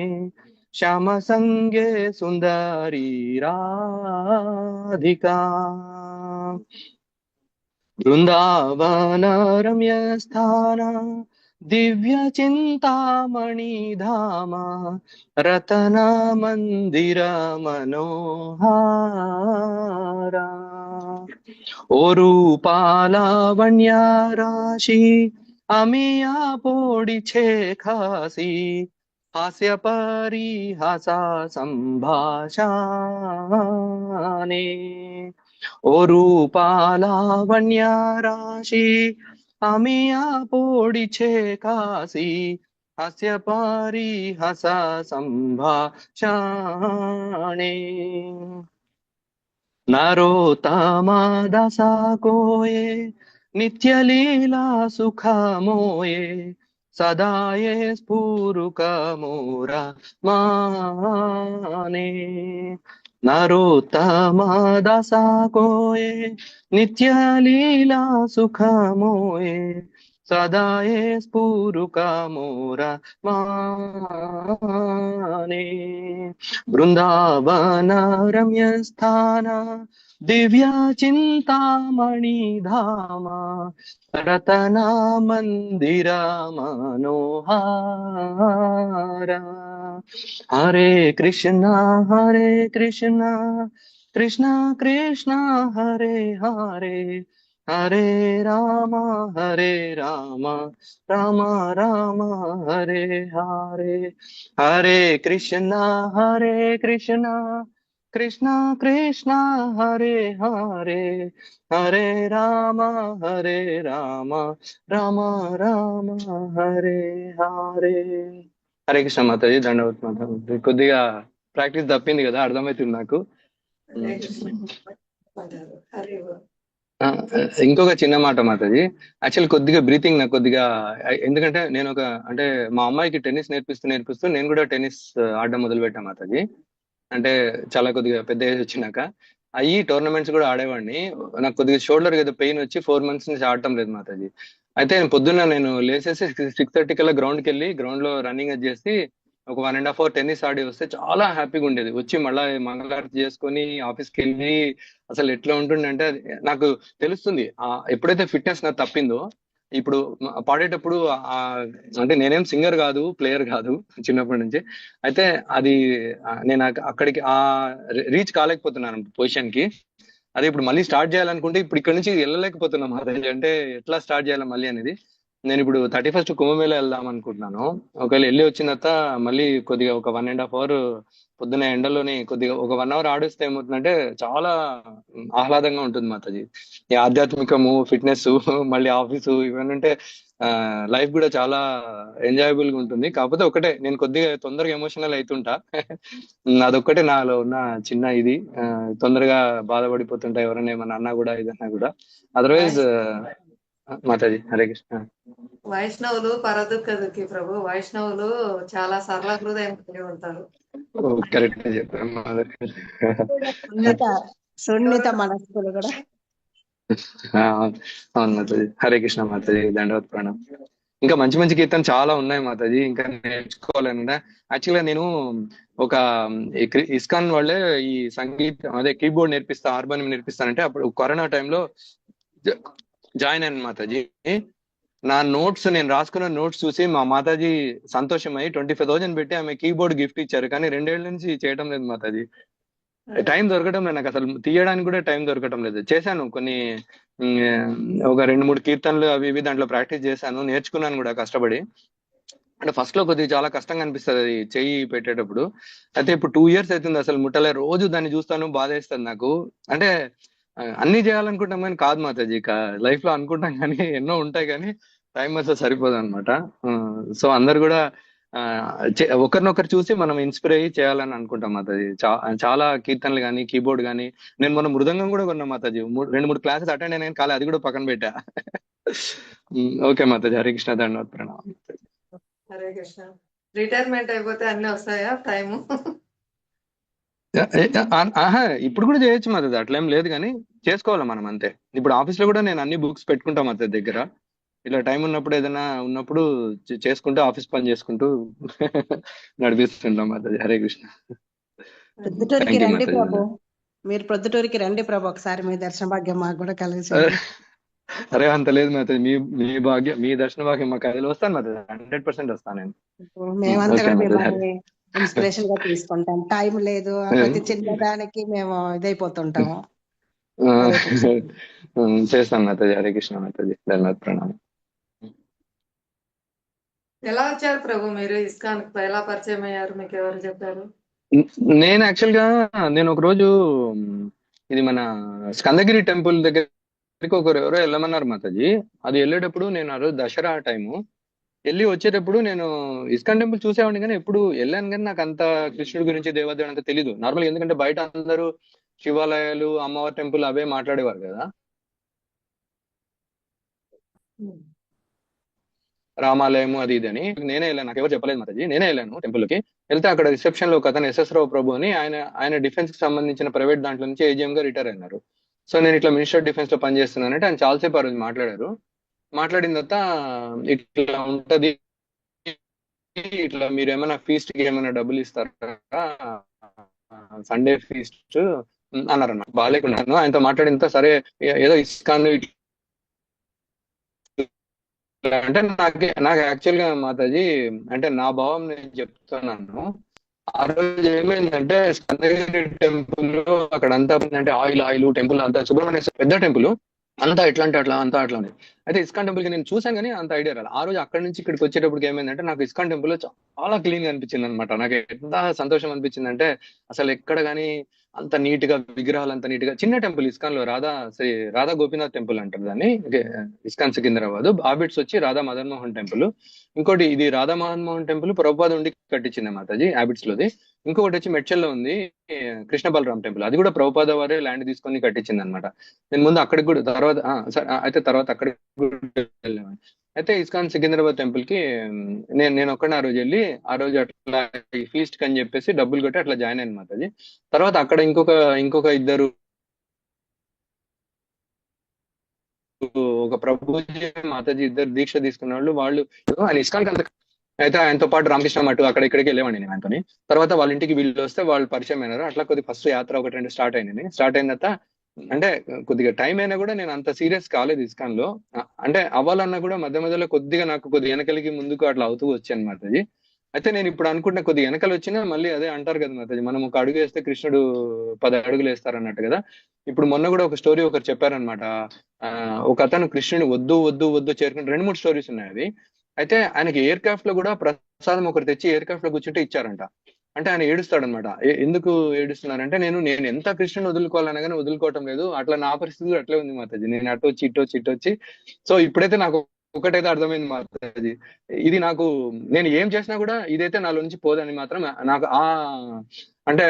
श्याम संगे सुंदरी राधिका वृंदावन रम्य स्थान दिव्य चिंतामणि धाम रतन मंदिर मनोहरा ओ रूपालावण्य राशि अमिया पोडिछे खासी हास्य परिहासा संभाषाने ओ रूपालावण्य राशि अमिया पोडिछे कासी हास्य परिहासा संभाषाने नरोत्तमा दासा कोये नित्य लीला सुख मोये सदा ये स्फुरुक मोरा माने नरोत्तमा दासा कोये नित्य लीला सुख मोये सदा ये स्फुरुक मोरा माने वृंदावन रम्य स्थान दिव्य चिंतामणि धाम रतना मंदिर मनोहरा हरे कृष्ण कृष्ण कृष्ण हरे हरे हरे राम राम राम हरे हरे हरे कृष्ण कृष्ण कृष्ण हरे हरे हरे राम राम राम हरे हरे హరే కృష్ణ మాతాజీ దండవత్ మాతాజీ కొద్దిగా ప్రాక్టీస్ తప్పింది కదా అర్థమవుతుంది నాకు హరే కృష్ణ హరే ఇంకొక చిన్న మాట మాతాజీ యాక్చువల్ కొద్దిగా బ్రీతింగ్ నాకు కొద్దిగా ఎందుకంటే నేను అంటే మా అమ్మాయికి టెన్నిస్ నేర్పిస్తూ నేను కూడా టెన్నిస్ ఆడడం మొదలు పెట్టాను మాతాజీ అంటే చాలా కొద్దిగా పెద్ద ఏజ్ వచ్చినాక అయ్యి టోర్నమెంట్స్ కూడా ఆడేవాడిని నాకు కొద్దిగా షోల్డర్ ఏదో పెయిన్ వచ్చి 4 months నుంచి ఆడటం లేదు మాతాజీ అయితే పొద్దున్న నేను లేసేసి 6:30 కల్లా గ్రౌండ్కి వెళ్ళి గ్రౌండ్ లో రన్నింగ్ అది చేసి ఒక 1.5 hour టెన్నిస్ ఆడి వస్తే చాలా హ్యాపీగా ఉండేది వచ్చి మళ్ళీ మంగళారతి చేసుకొని ఆఫీస్కి వెళ్ళి అసలు ఎట్లా ఉంటుండే అంటే నాకు తెలుస్తుంది ఎప్పుడైతే ఫిట్నెస్ నాకు తప్పిందో ఇప్పుడు పాడేటప్పుడు అంటే నేనేం సింగర్ కాదు ప్లేయర్ కాదు చిన్నప్పటి నుంచి అయితే అది నేను అక్కడికి రీచ్ కాలేకపోతున్నాను పొజిషన్ కి అదే ఇప్పుడు మళ్ళీ స్టార్ట్ చేయాలనుకుంటే ఇప్పుడు ఇక్కడ నుంచి వెళ్ళలేకపోతున్నాం అదే అంటే ఎట్లా స్టార్ట్ చేయాలి మళ్ళీ అనేది నేను ఇప్పుడు 31st కుంభమేళా వెళ్దాం అనుకుంటున్నాను ఒకవేళ వెళ్ళి వచ్చిన తర్వాత మళ్ళీ కొద్దిగా ఒక 1.5 hour పొద్దున ఎండలోని కొద్దిగా ఒక 1 hour ఆడిస్తే ఏమవుతుందంటే చాలా ఆహ్లాదంగా ఉంటుంది మాతాజీ ఈ ఆధ్యాత్మికము ఫిట్నెస్ మళ్ళీ ఆఫీసు ఇవన్నీ ఉంటే లైఫ్ కూడా చాలా ఎంజాయబుల్ గా ఉంటుంది కాకపోతే ఒకటే నేను కొద్దిగా తొందరగా ఎమోషనల్ అవుతుంటా అదొక్కటే నాలో ఉన్న చిన్న ఇది తొందరగా బాధపడిపోతుంటా ఎవరైనా ఏమన్నా అన్నా కూడా ఇదన్నా కూడా అదర్వైజ్ మాతాజీ హరే కృష్ణ వైష్ణవులు పరదుఃఖ దుఃఖి ప్రభు వైష్ణవులు చాలా సరళ హృదయం కలిగి ఉంటారు కరెక్ట్ చెప్పారు సున్నిత మనస్కులు కూడా అవును మాతాజీ హరే కృష్ణ మాతాజీ దండవత్ ప్రణాం ఇంకా మంచి మంచి కీర్తన చాలా ఉన్నాయి మాతాజీ, ఇంకా నేర్చుకోవాలని. యాక్చువల్గా నేను ఒక ఇస్కాన్ వాళ్ళే ఈ సంగీతం అదే కీబోర్డ్ నేర్పిస్తా, హార్మోనియం నేర్పిస్తానంటే అప్పుడు కరోనా టైంలో జాయిన్ అయ్యాను మాతాజీ. నా నోట్స్, నేను రాసుకున్న నోట్స్ చూసి మా మాతాజీ సంతోషమై 25,000 పెట్టి ఆమె కీబోర్డ్ గిఫ్ట్ ఇచ్చారు. కానీ 2 ఏళ్ల నుంచి చేయటం లేదు మాతాజీ. టైం దొరకటం లేదు నాకు, అసలు తీయడానికి కూడా టైం దొరకటం లేదు. చేశాను కొన్ని ఒక 2-3 కీర్తనలు అవి ఇవి దాంట్లో ప్రాక్టీస్ చేశాను, నేర్చుకున్నాను కూడా కష్టపడి. అంటే ఫస్ట్ లో కొద్దిగా చాలా కష్టంగా అనిపిస్తుంది అది చెయ్యి పెట్టేటప్పుడు. అయితే ఇప్పుడు 2 years అవుతుంది అసలు ముట్టలే, రోజు దాన్ని చూస్తాను, బాధ వేస్తుంది నాకు. అంటే అన్ని చేయాలనుకుంటాం కానీ కాదు మాతాజీ, లైఫ్ లో అనుకుంటాం కానీ ఎన్నో ఉంటాయి కానీ టైం అసలు సరిపోదు అనమాట. సో అందరు కూడా ఒకరినొకరు చూసి మనం ఇన్స్పైర్ అయ్యి చేయాలని అనుకుంటాం మాతాజీ. చాలా కీర్తనలు కానీ కీబోర్డ్ కానీ, నేను మొన్న మృదంగం కూడా కొన్నా మాతాజీ. 2-3 క్లాసెస్ అటెండ్ అయినా కాలే, అది కూడా పక్కన పెట్టా. ఓకే మాతాజీ, హరే కృష్ణ, ధన్యవాద ప్రణామం. హరే కృష్ణ. రిటైర్మెంట్ అయిపోతే అన్ని వస్తాయా టైము? ఆహా, ఇప్పుడు కూడా చేయొచ్చు మాతాజీ, అట్లేం లేదు కానీ చేసుకోవాలి మనం అంతే. ఇప్పుడు ఆఫీస్ లో కూడా నేను అన్ని బుక్స్ పెట్టుకుంటాం మాతాజీ దగ్గర. ఇలా టైం ఉన్నప్పుడు ఏదైనా ఉన్నప్పుడు చేసుకుంటూ ఆఫీస్ పని చేసుకుంటూ నడిపిస్తుంటాం మాతాజీ. హరే కృష్ణ. ప్రొద్దుటూరికి థ్యాంక్ యూ రండి మాతాజీ. ప్రభు, మీరు ప్రొద్దుటూరికి రండి ప్రభు, ఒకసారి మీ దర్శన భాగ్యం మాకు కూడా కలిసి. అరే అంత లేదు మాతాజీ, మీ భాగ్యం, మీ దర్శన భాగ్యం మాకు అది వస్తాను మాతాజీ, 100% వస్తాను నేను. మేమంతా ఓకే కూడా మాతాజీ, హరే. మిమ్మల్ని ఇన్స్పిరేషన్ గా తీసుకుంటాం. టైం లేదు, ప్రతి చిన్న దానికి మేము ఇదైపోతుంటాము. హరే కృష్ణ. చేస్తాను మాతాజీ. హరే కృష్ణ మాతాజీ, ధన్యవాద ప్రణామం. ఎలా వచ్చారు ప్రభు మీరు ఇస్కాన్? ఎలా పరిచయం అయ్యారు? మీకు ఎవరు చెప్పారు? నేను యాక్చువల్ గా నేను ఒక రోజు ఇది మన స్కందగిరి టెంపుల్ దగ్గరికి ఎవరో వెళ్ళమన్నారు మాతాజీ. అది వెళ్ళేటప్పుడు నేను ఆ రోజు దసరా టైము వెళ్ళి వచ్చేటప్పుడు నేను ఇస్కాన్ టెంపుల్ చూసేవాడిని కానీ ఎప్పుడు వెళ్ళాను కానీ నాకు అంత కృష్ణుడి గురించి దేవాదేవుడు అంత తెలీదు నార్మల్. ఎందుకంటే బయట అందరూ శివాలయాలు, అమ్మవారి టెంపుల్ అవే మాట్లాడేవారు కదా, రామాలయము అది ఇది అని. నేనే వెళ్ళాను, నాకు ఎవరు చెప్పలేదు మాతాజీ, నేనే వెళ్ళాను టెంపుల్ కి. వెళ్తే అక్కడ రిసెప్షన్ లో ఒక అతను ఎస్ఎస్ రావు ప్రభు అని, ఆయన డిఫెన్స్ కి సంబంధించిన ప్రైవేట్ దాంట్లో నుంచి ఏజిఎం గా రిటైర్ అయినారు. సో నేను ఇట్లా మినిస్టర్ ఆఫ్ డిఫెన్స్ లో పనిచేస్తున్నానంటే ఆయన చాలాసేపు ఆ రోజు మాట్లాడారు. మాట్లాడిన తర్వాత ఇట్లా ఉంటది, ఇట్లా మీరు ఏమైనా ఫీస్ట్ కి ఏమైనా డబ్బులు ఇస్తారా, సండే ఫీస్ట్ అన్నారు అన్నమాట. బాగాలేకున్నాను ఆయనతో మాట్లాడిన తర్వాత, సరే ఏదో ఇస్కాన్ అంటే నాకు యాక్చువల్ గా మాతాజీ అంటే నా భావం నేను చెప్తున్నాను. ఆ రోజు ఏమైందంటే స్కందగిరి టెంపుల్ అక్కడ అంతా అంటే ఆయిల్ టెంపుల్ అంతా సుబ్రహ్మణ్య పెద్ద టెంపుల్ అంతా ఎట్లా అంటే అట్లా ఉంది. అయితే ఇస్కాన్ టెంపుల్ కి నేను చూసాను కానీ అంత ఐడియా రాదు. ఆ రోజు అక్కడి నుంచి ఇక్కడికి వచ్చేటప్పటికి ఏమైందంటే నాకు ఇస్కాన్ టెంపుల్ లో చాలా క్లీన్ గా అనిపించింది అనమాట. నాకు ఎంత సంతోషం అనిపించింది అంటే అసలు ఎక్కడ కానీ అంత నీట్ గా విగ్రహాలు, అంత నీట్ గా. చిన్న టెంపుల్ ఇస్కాన్ లో రాధా గోపీనాథ్ టెంపుల్ అంటారు దాన్ని, ఇస్కాన్ సికింద్రాబాద్. ఆబిడ్స్ వచ్చి రాధా మదన్ మోహన్ టెంపుల్. ఇంకోటి ఇది రాధా మదన్ మోహన్ టెంపుల్ ప్రభుపాద ఉండి కట్టించింది మాతాజీ ఆబిడ్స్ లోది. ఇంకొకటి వచ్చి మెడ్చల్లో ఉంది కృష్ణ బలరాం టెంపుల్, అది కూడా ప్రభుపాద వారే ల్యాండ్ తీసుకొని కట్టించింది అనమాట. నేను ముందు అక్కడికి కూడా తర్వాత అక్కడికి కూడా వెళ్ళాను. అయితే ఇస్కాన్ సికింద్రాబాద్ టెంపుల్ కి నేను ఒక్కడే ఆ రోజు వెళ్ళి, ఆ రోజు అట్లా ఫీస్ట్ అని చెప్పేసి డబ్బులు కొట్టి అట్లా జాయిన్ అయ్యాను మాతాజీ. తర్వాత అక్కడ ఇంకొక ఇద్దరు, ఒక ప్రభుజీ మాతాజీ ఇద్దరు దీక్ష తీసుకున్న వాళ్ళు ఆయన ఇస్కాన్ అంత. అయితే ఆయనతో పాటు రామకృష్ణ మఠు అక్కడ ఇక్కడికి వెళ్ళేవాడిని నేను ఆయనతోని. తర్వాత వాళ్ళ ఇంటికి వీళ్ళు వస్తే వాళ్ళు పరిచయం అయినారు. అట్లా కొద్దిగా ఫస్ట్ యాత్ర 1-2 స్టార్ట్ అయింది. స్టార్ట్ అయిన తర్వాత అంటే కొద్దిగా టైం అయినా కూడా నేను అంత సీరియస్ కాలేదు ఇస్కాన్ లో. అంటే అవ్వాలన్నా కూడా మధ్య మధ్యలో కొద్దిగా వెనకలికి ముందుకు అట్లా అవుతూ వచ్చాను మాతాజీ. అయితే నేను ఇప్పుడు అనుకుంటున్నా కొద్దిగా వెనకలు వచ్చినా మళ్ళీ అదే అంటారు కదా మాతాజీ, మనం ఒక అడుగు వేస్తే కృష్ణుడు 10 అడుగులు వేస్తారు అన్నట్టు కదా. ఇప్పుడు మొన్న కూడా ఒక స్టోరీ ఒకరు చెప్పారనమాట. ఒక అతను కృష్ణుని వద్దు వద్దు వద్దు చేరుకుని 2-3 స్టోరీస్ ఉన్నాయి అవి. అయితే ఆయనకి ఎయిర్ క్రాఫ్ట్ లో కూడా ప్రసాదం ఒకరు తెచ్చి ఎయిర్ క్రాఫ్ట్ లో కూర్చుంటే ఇచ్చారంట. అంటే ఆయన ఏడుస్తాడనమాట. ఎందుకు ఏడుస్తున్నారంటే నేను ఎంత కృష్ణుని వదులుకోవాలన్నా కానీ వదులుకోవటం లేదు, అట్లా నా పరిస్థితి కూడా అట్లే ఉంది మాతాజీ. నేను అటు వచ్చి ఇటు వచ్చి. సో ఇప్పుడైతే నాకు ఒకటైతే అర్థమైంది మాతాజీ, ఇది నాకు నేను ఏం చేసినా కూడా ఇదైతే నాలో నుంచి పోదని మాత్రం నాకు అంటే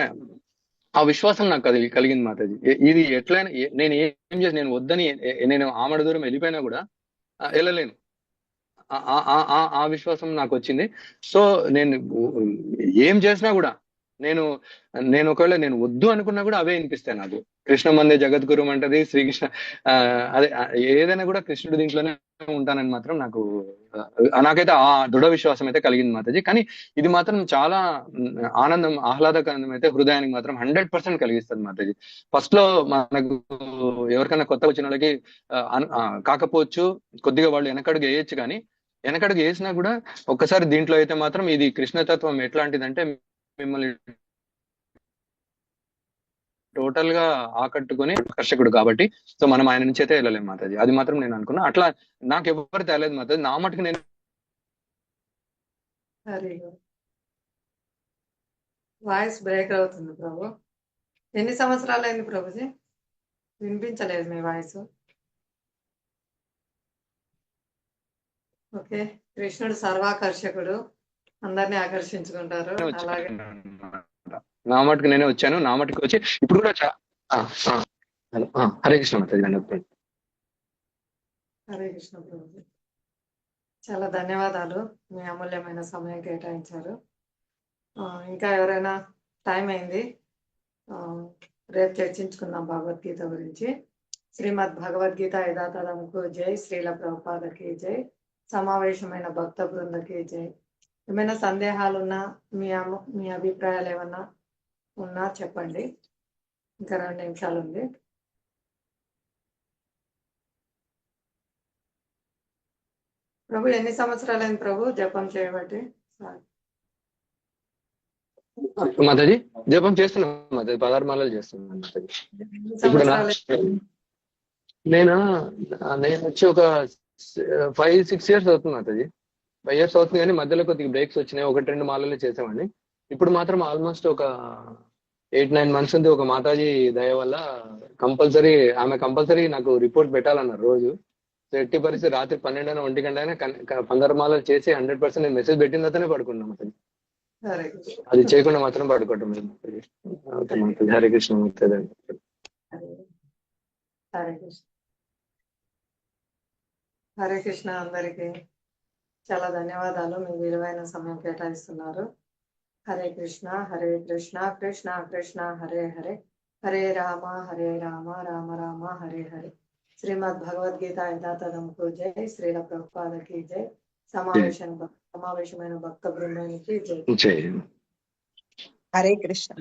ఆ విశ్వాసం నాకు కలిగింది మాతాజీ. ఇది ఎట్లయినా నేను ఏం చేసి నేను వద్దని నేను ఆమడ దూరం వెళ్ళిపోయినా కూడా వెళ్ళలేను. ఆ విశ్వాసం నాకు వచ్చింది. సో నేను ఏం చేసినా కూడా నేను ఒకవేళ నేను వద్దు అనుకున్నా కూడా అవే వినిపిస్తాయి నాకు. కృష్ణ మందే జగద్గురు అంటది శ్రీకృష్ణ. అదే ఏదైనా కూడా కృష్ణుడు దీంట్లోనే ఉంటానని మాత్రం నాకైతే ఆ దృఢ విశ్వాసం అయితే కలిగింది మాతాజీ. కానీ ఇది మాత్రం చాలా ఆనందం, ఆహ్లాదకరం అయితే హృదయానికి మాత్రం 100% కలిగిస్తుంది మాతాజీ. ఫస్ట్ లో మనకు ఎవరికైనా కొత్త వచ్చిన వాళ్ళకి కాకపోవచ్చు, కొద్దిగా వాళ్ళు వెనకడుగు వేయొచ్చు. కానీ వెనకడుగు వేసినా కూడా ఒక్కసారి దీంట్లో అయితే మాత్రం ఇది కృష్ణతత్వం ఎట్లాంటిదంటే మిమ్మల్ని టోటల్ గా ఆకట్టుకుని కర్షకుడు కాబట్టి సో మనం ఆయన నుంచి అయితే వెళ్ళలేము మాతాజీ. అది మాత్రం నేను అనుకున్నా. అట్లా నాకు ఎవరు తేలేదు మాతాజీ. నా మటుకు నేను వాయిస్ బ్రేక్ అవుతుంది ప్రభు. ఎన్ని సంవత్సరాలు అయింది ప్రభుజీ? వినిపించలేదు మీ వాయిస్. ఓకే, కృష్ణుడు సర్వాకర్షకుడు, అందరినీ ఆకర్షించుకుంటారు. అలాగే నా మటుకు నేనే వచ్చాను. నా మటుకు వచ్చి ఇప్పుడు కూడా హరే కృష్ణ మాతాజీ. హరే కృష్ణ ప్రభు. చాలా ధన్యవాదాలు, మీ అమూల్యమైన సమయం కేటాయించారు. ఇంకా ఎవరైనా? టైం అయింది, రేపు చర్చించుకుందాం భగవద్గీత గురించి. శ్రీమద్ భగవద్గీత యథాతథంకు జై, శ్రీల ప్రభుపాదకి జై, సమావేశమైన భక్త బృందకి జై. ఏమైనా సందేహాలు ఉన్నా, మీ అభిప్రాయాలు ఏమన్నా ఉన్నా చెప్పండి. ఇంకా 2 నిమిషాలు ఉంది. ప్రభు ఎన్ని సంవత్సరాలైంది ప్రభు జపం చేయబట్టి? మాతాజీ జపం చేస్తున్నాం మాతాజీ, 16 మాలలు చేస్తున్నాం మాతాజీ. ఇప్పుడు నేను వచ్చి ఒక 5-6 years అవుతుంది మాతాజీ. 5 years అవుతుంది. కానీ మధ్యలో కొద్దిగా బ్రేక్స్ వచ్చినాయి, 1-2 మాలలు చేసామండి. ఇప్పుడు మాత్రం ఆల్మోస్ట్ ఒక 8-9 months ఉంది. ఒక మాతాజీ దయ వల్ల ఆమె కంపల్సరీ నాకు రిపోర్ట్ పెట్టాలన్నారు రోజు. ఎట్టి పరిస్థితి రాత్రి 12 1 గంట అయినా 15 మాలలు చేసి 100% నేను మెసేజ్ పెట్టిన తర్వాతనే పడుకున్నాం మాతాజీ. అది చేయకుండా మాత్రం పడుకోవటం లేదు. హరే కృష్ణ. హరే కృష్ణ. అందరికి చాలా ధన్యవాదాలు, మీ విలువైన సమయం కేటాయిస్తున్నారు. హరే కృష్ణ కృష్ణ కృష్ణ హరే హరే, హరే రామ రామ రామ హరే హరే. శ్రీమద్ భగవద్గీత యథాతథంకు జై, శ్రీల ప్రభుపాదకి జై, సమావేశమైన భక్త బృందానికి జై. హరే కృష్ణ.